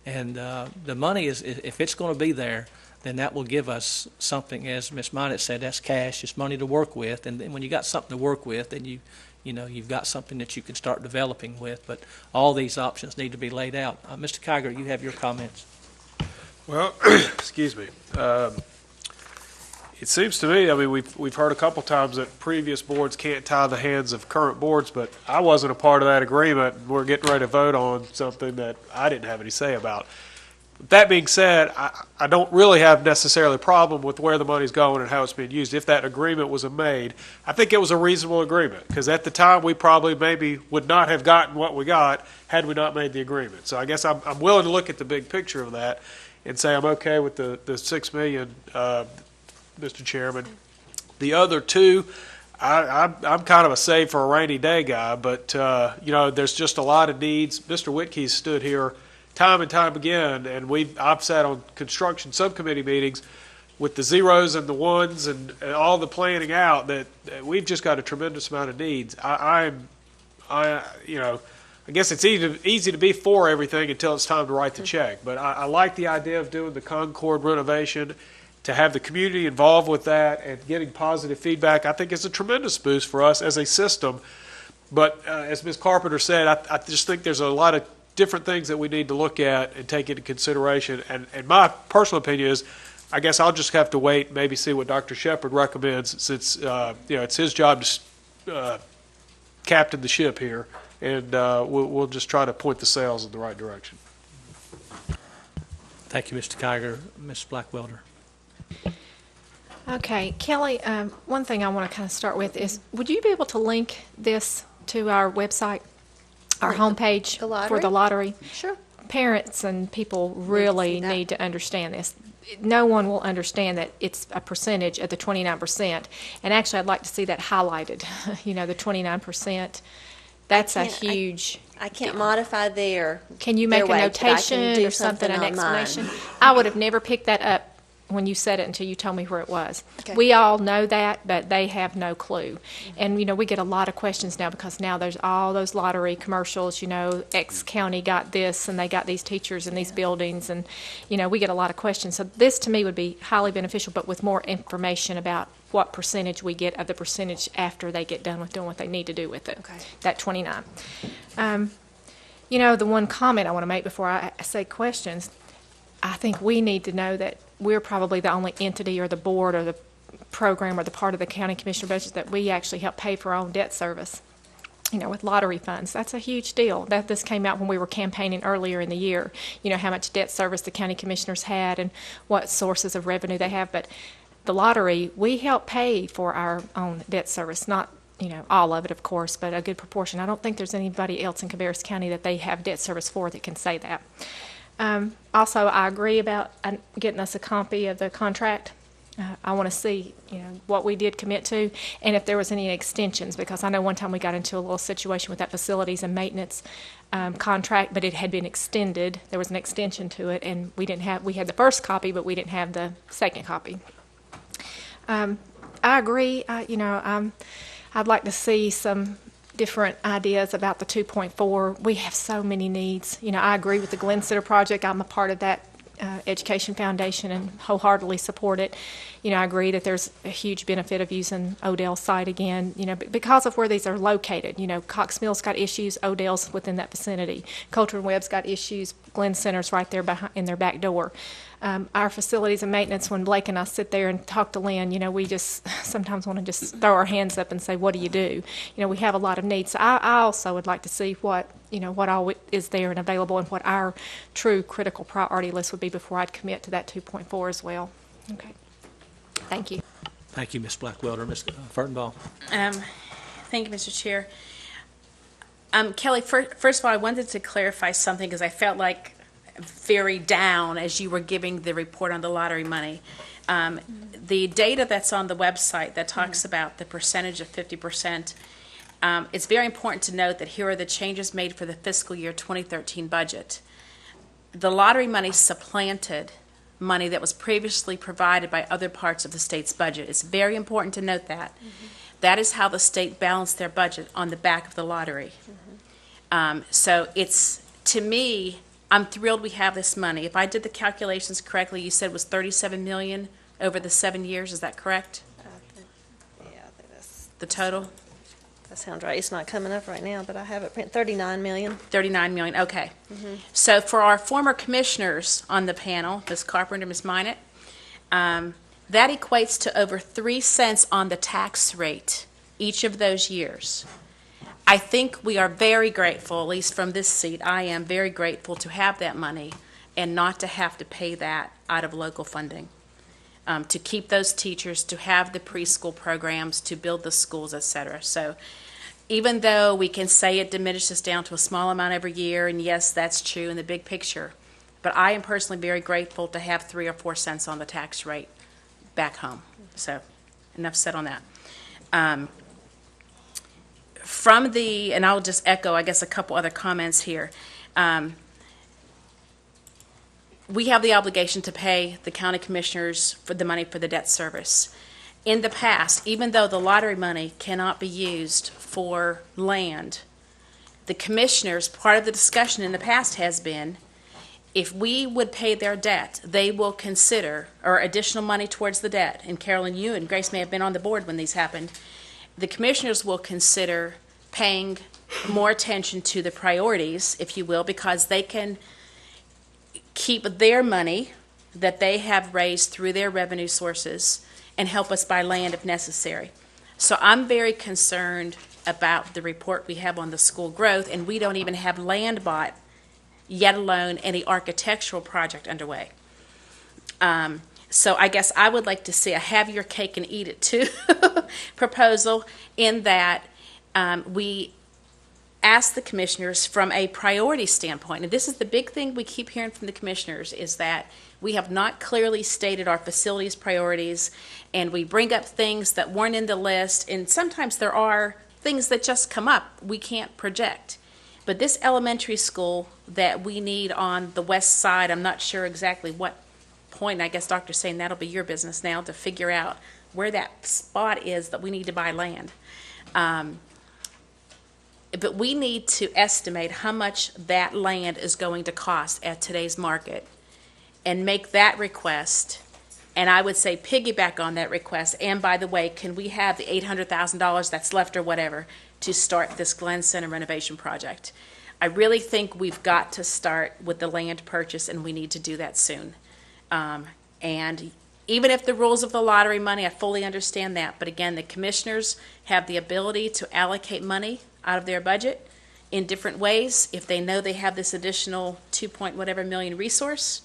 And the money is, if it's going to be there, then that will give us something, as Ms. Minitz said, that's cash, it's money to work with. And then when you got something to work with, then you've got something that you can start developing with. But all these options need to be laid out. Mr. Kiger, you have your comments. Well, excuse me. It seems to me, we've heard a couple times that previous boards can't tie the hands of current boards, but I wasn't a part of that agreement. We're getting ready to vote on something that I didn't have any say about. That being said, I don't really have necessarily a problem with where the money's going and how it's being used. If that agreement was made, I think it was a reasonable agreement, because at the time we probably maybe would not have gotten what we got had we not made the agreement. So I guess I'm willing to look at the big picture of that and say I'm okay with the $6 million, Mr. Chairman. The other two, I'm kind of a save for a rainy day guy, but there's just a lot of needs. Mr. Whitkey's stood here time and time again, and I've sat on construction subcommittee meetings with the zeros and the ones and all the planning out that we've just got a tremendous amount of needs. I guess it's easy to be for everything until it's time to write the check. But I like the idea of doing the Concord renovation, to have the community involved with that and getting positive feedback. I think it's a tremendous boost for us as a system. But as Ms. Carpenter said, I just think there's a lot of different things that we need to look at and take into consideration. And my personal opinion is, I guess I'll just have to wait and maybe see what Dr. Shepard recommends, since it's his job to captain the ship here, and we'll just try to point the sails in the right direction. Thank you, Mr. Kiger. Ms. Blackwelder. Okay, Kelly, one thing I want to kind of start with is, would you be able to link this to our website, our homepage for the lottery? Sure. Parents and people really need to understand this. No one will understand that it's a percentage of the 29%. And actually, I'd like to see that highlighted, the 29%. That's a huge... I can't modify their Can you make a wage, but I can notation do or something, an on mine. explanation? I would have never picked that up when you said it until you told me where it was. Okay. We all know that, but they have no clue. And, we get a lot of questions now because now there's all those lottery commercials, X county got this and they got these teachers in these buildings, and, we get a lot of questions. So this to me would be highly beneficial, but with more information about what percentage we get of the percentage after they get done with doing what they need to do with it. Okay. That 29. The one comment I want to make before I say questions, I think we need to know that we're probably the only entity or the board or the program or the part of the county commissioner budget that we actually help pay for our own debt service, with lottery funds. That's a huge deal. This came out when we were campaigning earlier in the year, how much debt service the county commissioners had and what sources of revenue they have. But the lottery, we help pay for our own debt service, not all of it, of course, but a good proportion. I don't think there's anybody else in Cabarrus County that they have debt service for that can say that. Also, I agree about getting us a copy of the contract. I want to see, what we did commit to, and if there was any extensions, because I know one time we got into a little situation with that facilities and maintenance contract, but it had been extended. There was an extension to it, and we had the first copy, but we didn't have the second copy. I agree. I'd like to see some different ideas about the 2.4. We have so many needs. I agree with the Glen Center project. I'm a part of that Education Foundation and wholeheartedly support it. I agree that there's a huge benefit of using Odell's site again, because of where these are located. Cox Mill's got issues, Odell's within that vicinity. Coulter and Webb's got issues, Glen Center's right there in their back door. Our facilities and maintenance, when Blake and I sit there and talk to Lynn, we just sometimes want to just throw our hands up and say, what do you do? We have a lot of needs. So I also would like to see what all is there and available, and what our true critical priority list would be before I'd commit to that 2.4 as well. Okay. Thank you. Thank you, Ms. Blackwelder. Ms. Furtenbaugh. Thank you, Mr. Chair. Kelly, first of all, I wanted to clarify something because I felt like very down as you were giving the report on the lottery money. The data that's on the website that talks about the percentage of 50%, it's very important to note that here are the changes made for the fiscal year 2013 budget. The lottery money supplanted money that was previously provided by other parts of the state's budget. It's very important to note that. That is how the state balanced their budget, on the back of the lottery. So it's, to me, I'm thrilled we have this money. If I did the calculations correctly, you said it was $37 million over the 7 years. Is that correct? I think that's The total? that sounds right. It's not coming up right now, but I have it print 39 million. 39 million, okay. So for our former commissioners on the panel, Ms. Carpenter, Ms. Minot, that equates to over 3 cents on the tax rate each of those years. I think we are very grateful, at least from this seat, I am very grateful to have that money and not to have to pay that out of local funding. To keep those teachers, to have the preschool programs, to build the schools, et cetera. So even though we can say it diminishes down to a small amount every year, and yes, that's true in the big picture, but I am personally very grateful to have 3 or 4 cents on the tax rate back home. So enough said on that. And I'll just echo, I guess, a couple other comments here. We have the obligation to pay the county commissioners for the money for the debt service. In the past, even though the lottery money cannot be used for land, the commissioners, part of the discussion in the past has been, if we would pay their debt, they will consider, or additional money towards the debt, and Carolyn, you and Grace may have been on the board when these happened, the commissioners will consider paying more attention to the priorities, if you will, because they can keep their money that they have raised through their revenue sources and help us buy land if necessary. So I'm very concerned about the report we have on the school growth, and we don't even have land bought, yet alone any architectural project underway. So I guess I would like to see a have your cake and eat it too proposal, in that we ask the commissioners from a priority standpoint, and this is the big thing we keep hearing from the commissioners, is that we have not clearly stated our facilities priorities, and we bring up things that weren't in the list, and sometimes there are things that just come up we can't project. But this elementary school that we need on the west side, I'm not sure exactly what point, and I guess Dr. Saying that'll be your business now to figure out where that spot is that we need to buy land. But we need to estimate how much that land is going to cost at today's market and make that request. And I would say piggyback on that request. And by the way, can we have the $800,000 that's left or whatever to start this Glenn Center renovation project? I really think we've got to start with the land purchase, and we need to do that soon. And even if the rules of the lottery money, I fully understand that. But again, the commissioners have the ability to allocate money out of their budget in different ways if they know they have this additional 2 point whatever million resource.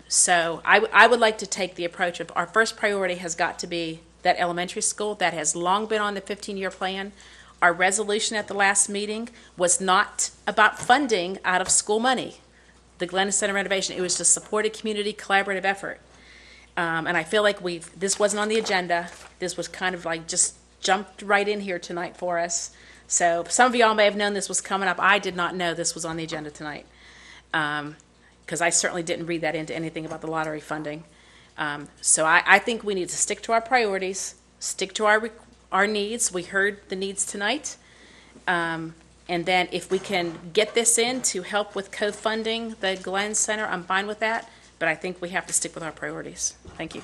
So I would like to take the approach of our first priority has got to be that elementary school that has long been on the 15-year plan. Our resolution at the last meeting was not about funding out of school money, the Glenn Center renovation. It was to support a community collaborative effort. And I feel like this wasn't on the agenda. This was kind of like just jumped right in here tonight for us. So some of y'all may have known this was coming up. I did not know this was on the agenda tonight, because I certainly didn't read that into anything about the lottery funding. So I think we need to stick to our priorities, stick to our needs. We heard the needs tonight. And then if we can get this in to help with co-funding the Glenn Center, I'm fine with that. But I think we have to stick with our priorities. Thank you.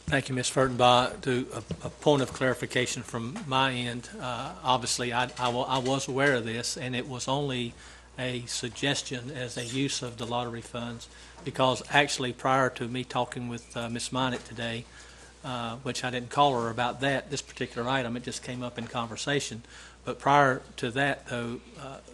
Thank you, Ms. Furtenbach. To a point of clarification from my end, obviously I was aware of this, and it was only a suggestion as a use of the lottery funds, because actually prior to me talking with Ms. Minot today, which I didn't call her about this particular item, it just came up in conversation. But prior to that, though,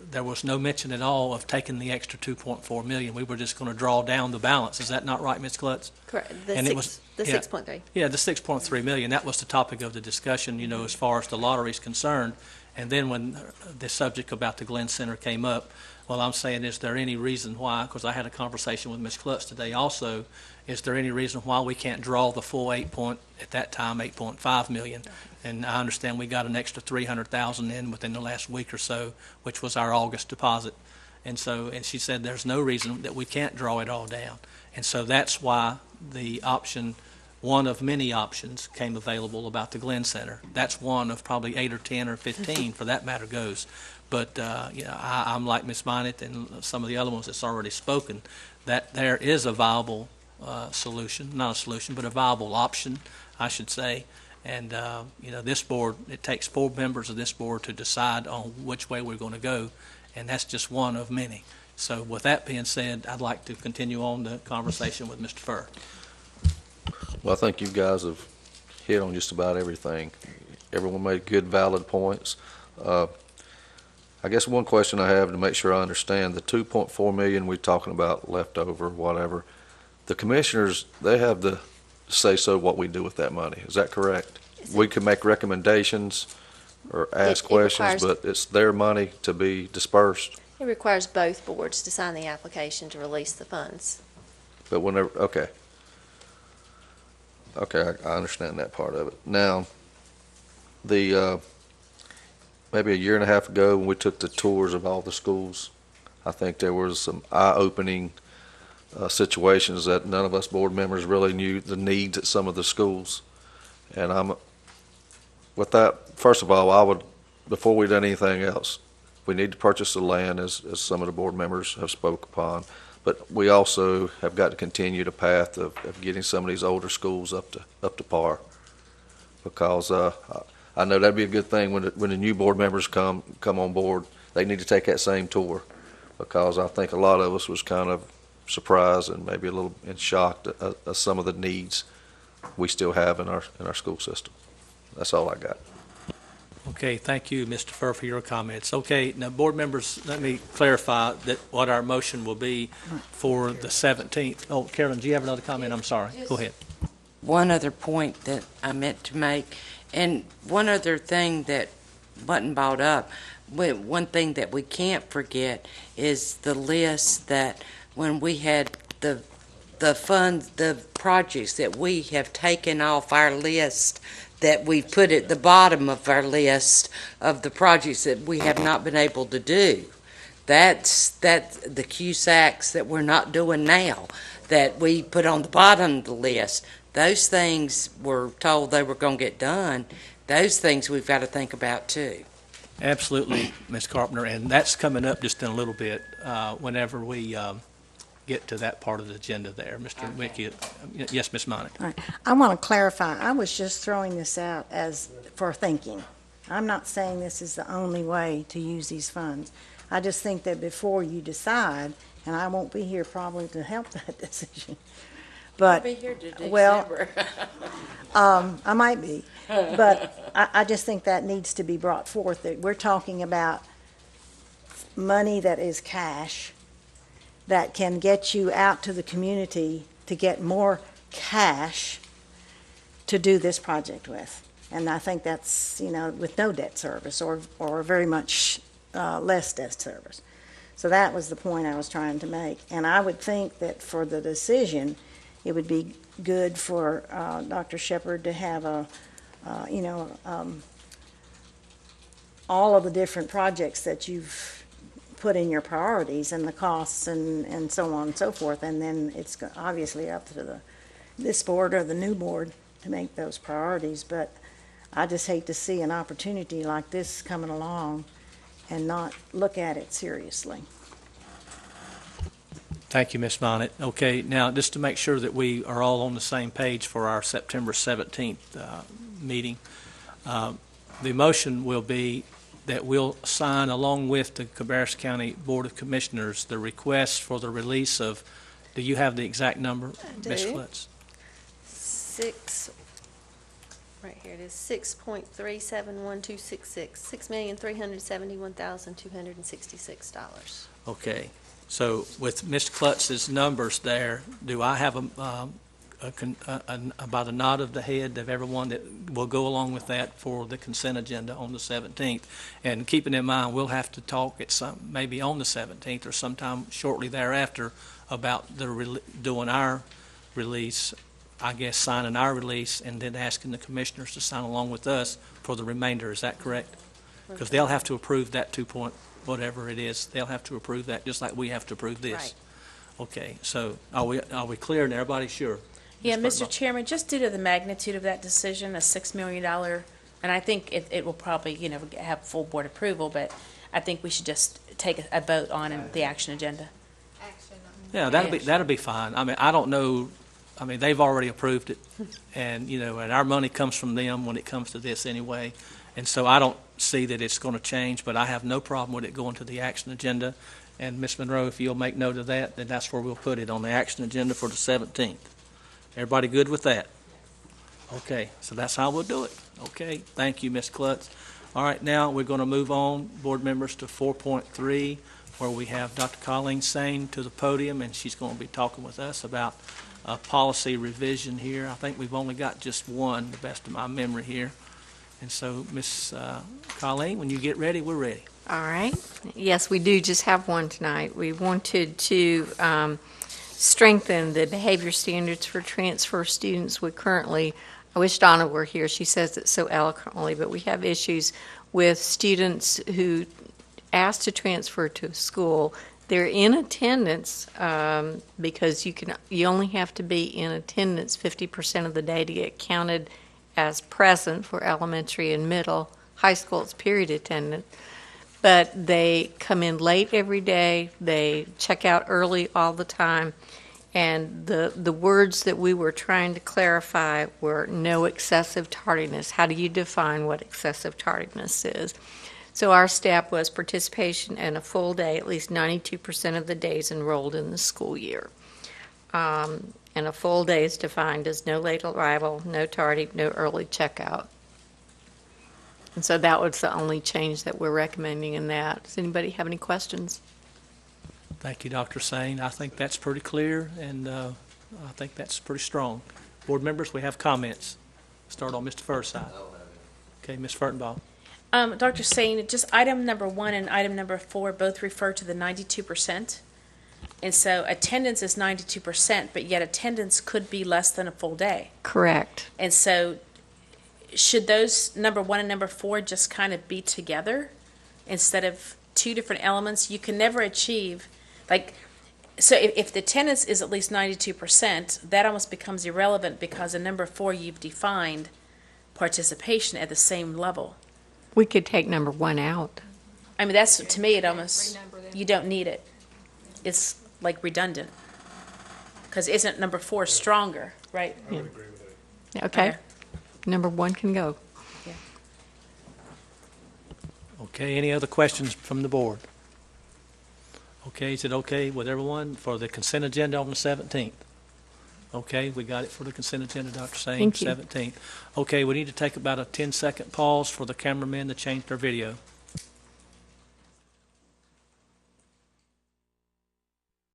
there was no mention at all of taking the extra $2.4 million. We were just going to draw down the balance. Is that not right, Ms. Klutz? Correct. The 6.3. Yeah, the $6.3 million. That was the topic of the discussion, as far as the lottery is concerned. And then when the subject about the Glenn Center came up, well, I'm saying, is there any reason why, because I had a conversation with Ms. Klutz today also, is there any reason why we can't draw the full at that time, $8.5 million? And I understand we got an extra $300,000 in within the last week or so, which was our August deposit. And she said there's no reason that we can't draw it all down. And so that's why the option, one of many options, came available about the Glenn Center. That's one of probably 8 or 10 or 15 for that matter goes. But I'm like Ms. Minot and some of the other ones that's already spoken, that there is a viable solution, not a solution, but a viable option, I should say. And, this board, it takes 4 members of this board to decide on which way we're going to go, and that's just one of many. So with that being said, I'd like to continue on the conversation with Mr. Furr. Well, I think you guys have hit on just about everything. Everyone made good, valid points. I guess one question I have to make sure I understand, the $2.4 million we're talking about left over, whatever, the commissioners, they have the say so what we do with that money. Is that correct? We can make recommendations or ask questions, but it's their money to be dispersed. It requires both boards to sign the application to release the funds. But whenever, okay, I understand that part of it. Now, maybe a year and a half ago when we took the tours of all the schools, I think there was some eye-opening situations that none of us board members really knew the needs at some of the schools. And with that, first of all, before we done anything else, we need to purchase the land, as some of the board members have spoke upon. But we also have got to continue the path of getting some of these older schools up to par. Because I know that'd be a good thing when the new board members come on board. They need to take that same tour, because I think a lot of us was kind of surprised and maybe a little in shock at some of the needs we still have in our school system. That's all I got. Okay, thank you, Mr. Furr, for your comments. Okay, now, board members, let me clarify that what our motion will be for the 17th. Oh, Carolyn, do you have another comment? I'm sorry. Go ahead. One other point that I meant to make, and one other thing that wasn't brought up, one thing that we can't forget is the list that when we had the funds, the projects that we have taken off our list, that we put at the bottom of our list of the projects that we have not been able to do. That's the CUSACs that we're not doing now, that we put on the bottom of the list. Those things we're told they were going to get done. Those things we've got to think about too. Absolutely, Ms. Carpenter, and that's coming up just in a little bit whenever we get to that part of the agenda there. Mr. Wicke, yes, Ms. Monick. All right. I want to clarify, I was just throwing this out as for thinking. I'm not saying this is the only way to use these funds. I just think that before you decide, and I won't be here probably to help that decision, but, I'll be here to December. well, I might be, but I just think that needs to be brought forth, that we're talking about money that is cash that can get you out to the community to get more cash to do this project with. And I think that's, with no debt service or very much less debt service. So that was the point I was trying to make. And I would think that for the decision, it would be good for Dr. Shepherd to have all of the different projects that you've put in your priorities and the costs and so on and so forth. And then it's obviously up to this board or the new board to make those priorities. But I just hate to see an opportunity like this coming along and not look at it seriously. Thank you, Ms. Bonnet. Okay, now, just to make sure that we are all on the same page for our September 17th meeting, the motion will be that we'll sign, along with the Cabarrus County Board of Commissioners, the request for the release of, do you have the exact number, Ms. Flitz? Right here it is, 6.371266, $6,371,266. Okay, so with Ms. Klutz's numbers there, do I have about a nod of the head of everyone that will go along with that for the consent agenda on the 17th? And keeping in mind, we'll have to talk maybe on the 17th or sometime shortly thereafter about doing our release, I guess signing our release, and then asking the commissioners to sign along with us for the remainder. Is that correct? Because they'll have to approve that 2 point whatever it is. They'll have to approve that just like we have to approve this. Right. Okay, so are we clear and everybody sure? Yeah, Ms. Mr. Chairman, just due to the magnitude of that decision, a $6 million, and I think it will probably, have full board approval, but I think we should just take a vote on the action agenda. Yeah, that'll be fine. I mean, I don't know, they've already approved it, and, and our money comes from them when it comes to this anyway. And so I don't see that it's going to change, but I have no problem with it going to the action agenda. And Ms. Monroe, if you'll make note of that, then that's where we'll put it, on the action agenda for the 17th. Everybody good with that? Okay, so that's how we'll do it. Okay, thank you, Ms. Klutz. All right, now we're going to move on, board members, to 4.3, where we have Dr. Colleen Sane to the podium, and she's going to be talking with us about a policy revision here. I think we've only got just one, the best of my memory here. And so, Ms. Colleen, when you get ready, we're ready. All right. Yes, we do just have one tonight. We wanted to strengthen the behavior standards for transfer students. We currently, I wish Donna were here, she says it so eloquently, but we have issues with students who ask to transfer to a school. They're in attendance because you only have to be in attendance 50% of the day to get counted as present for elementary and middle. High school, it's period attendance. But they come in late every day, they check out early all the time, And the words that we were trying to clarify were no excessive tardiness. How do you define what excessive tardiness is? So our step was participation in a full day, at least 92% of the days enrolled in the school year. And a full day is defined as no late arrival, no tardy, no early checkout. And so that was the only change that we're recommending in that. Does anybody have any questions? Thank you, Dr. Sane. I think that's pretty clear, and I think that's pretty strong. Board members, we have comments. Start on Mr. Forsythe. Okay, Ms. Furtenbaugh. Dr. Sane, just item number 1 and item number 4 both refer to the 92%. And so attendance is 92%, but yet attendance could be less than a full day. Correct. And so should those number 1 and number 4 just kind of be together instead of two different elements? You can never achieve, so if the attendance is at least 92%, that almost becomes irrelevant because in number 4 you've defined participation at the same level. We could take number 1 out. I mean, that's, to me, it almost, you don't need it. It's like redundant. Because isn't number 4 stronger, right? I would agree with that. Okay. Number 1 can go. Okay, any other questions from the board? Okay, is it okay with everyone for the consent agenda on the 17th? Okay, we got it for the consent agenda, Dr. Sane, Thank you. 17th. Okay, we need to take about a 10-second pause for the cameramen to change their video.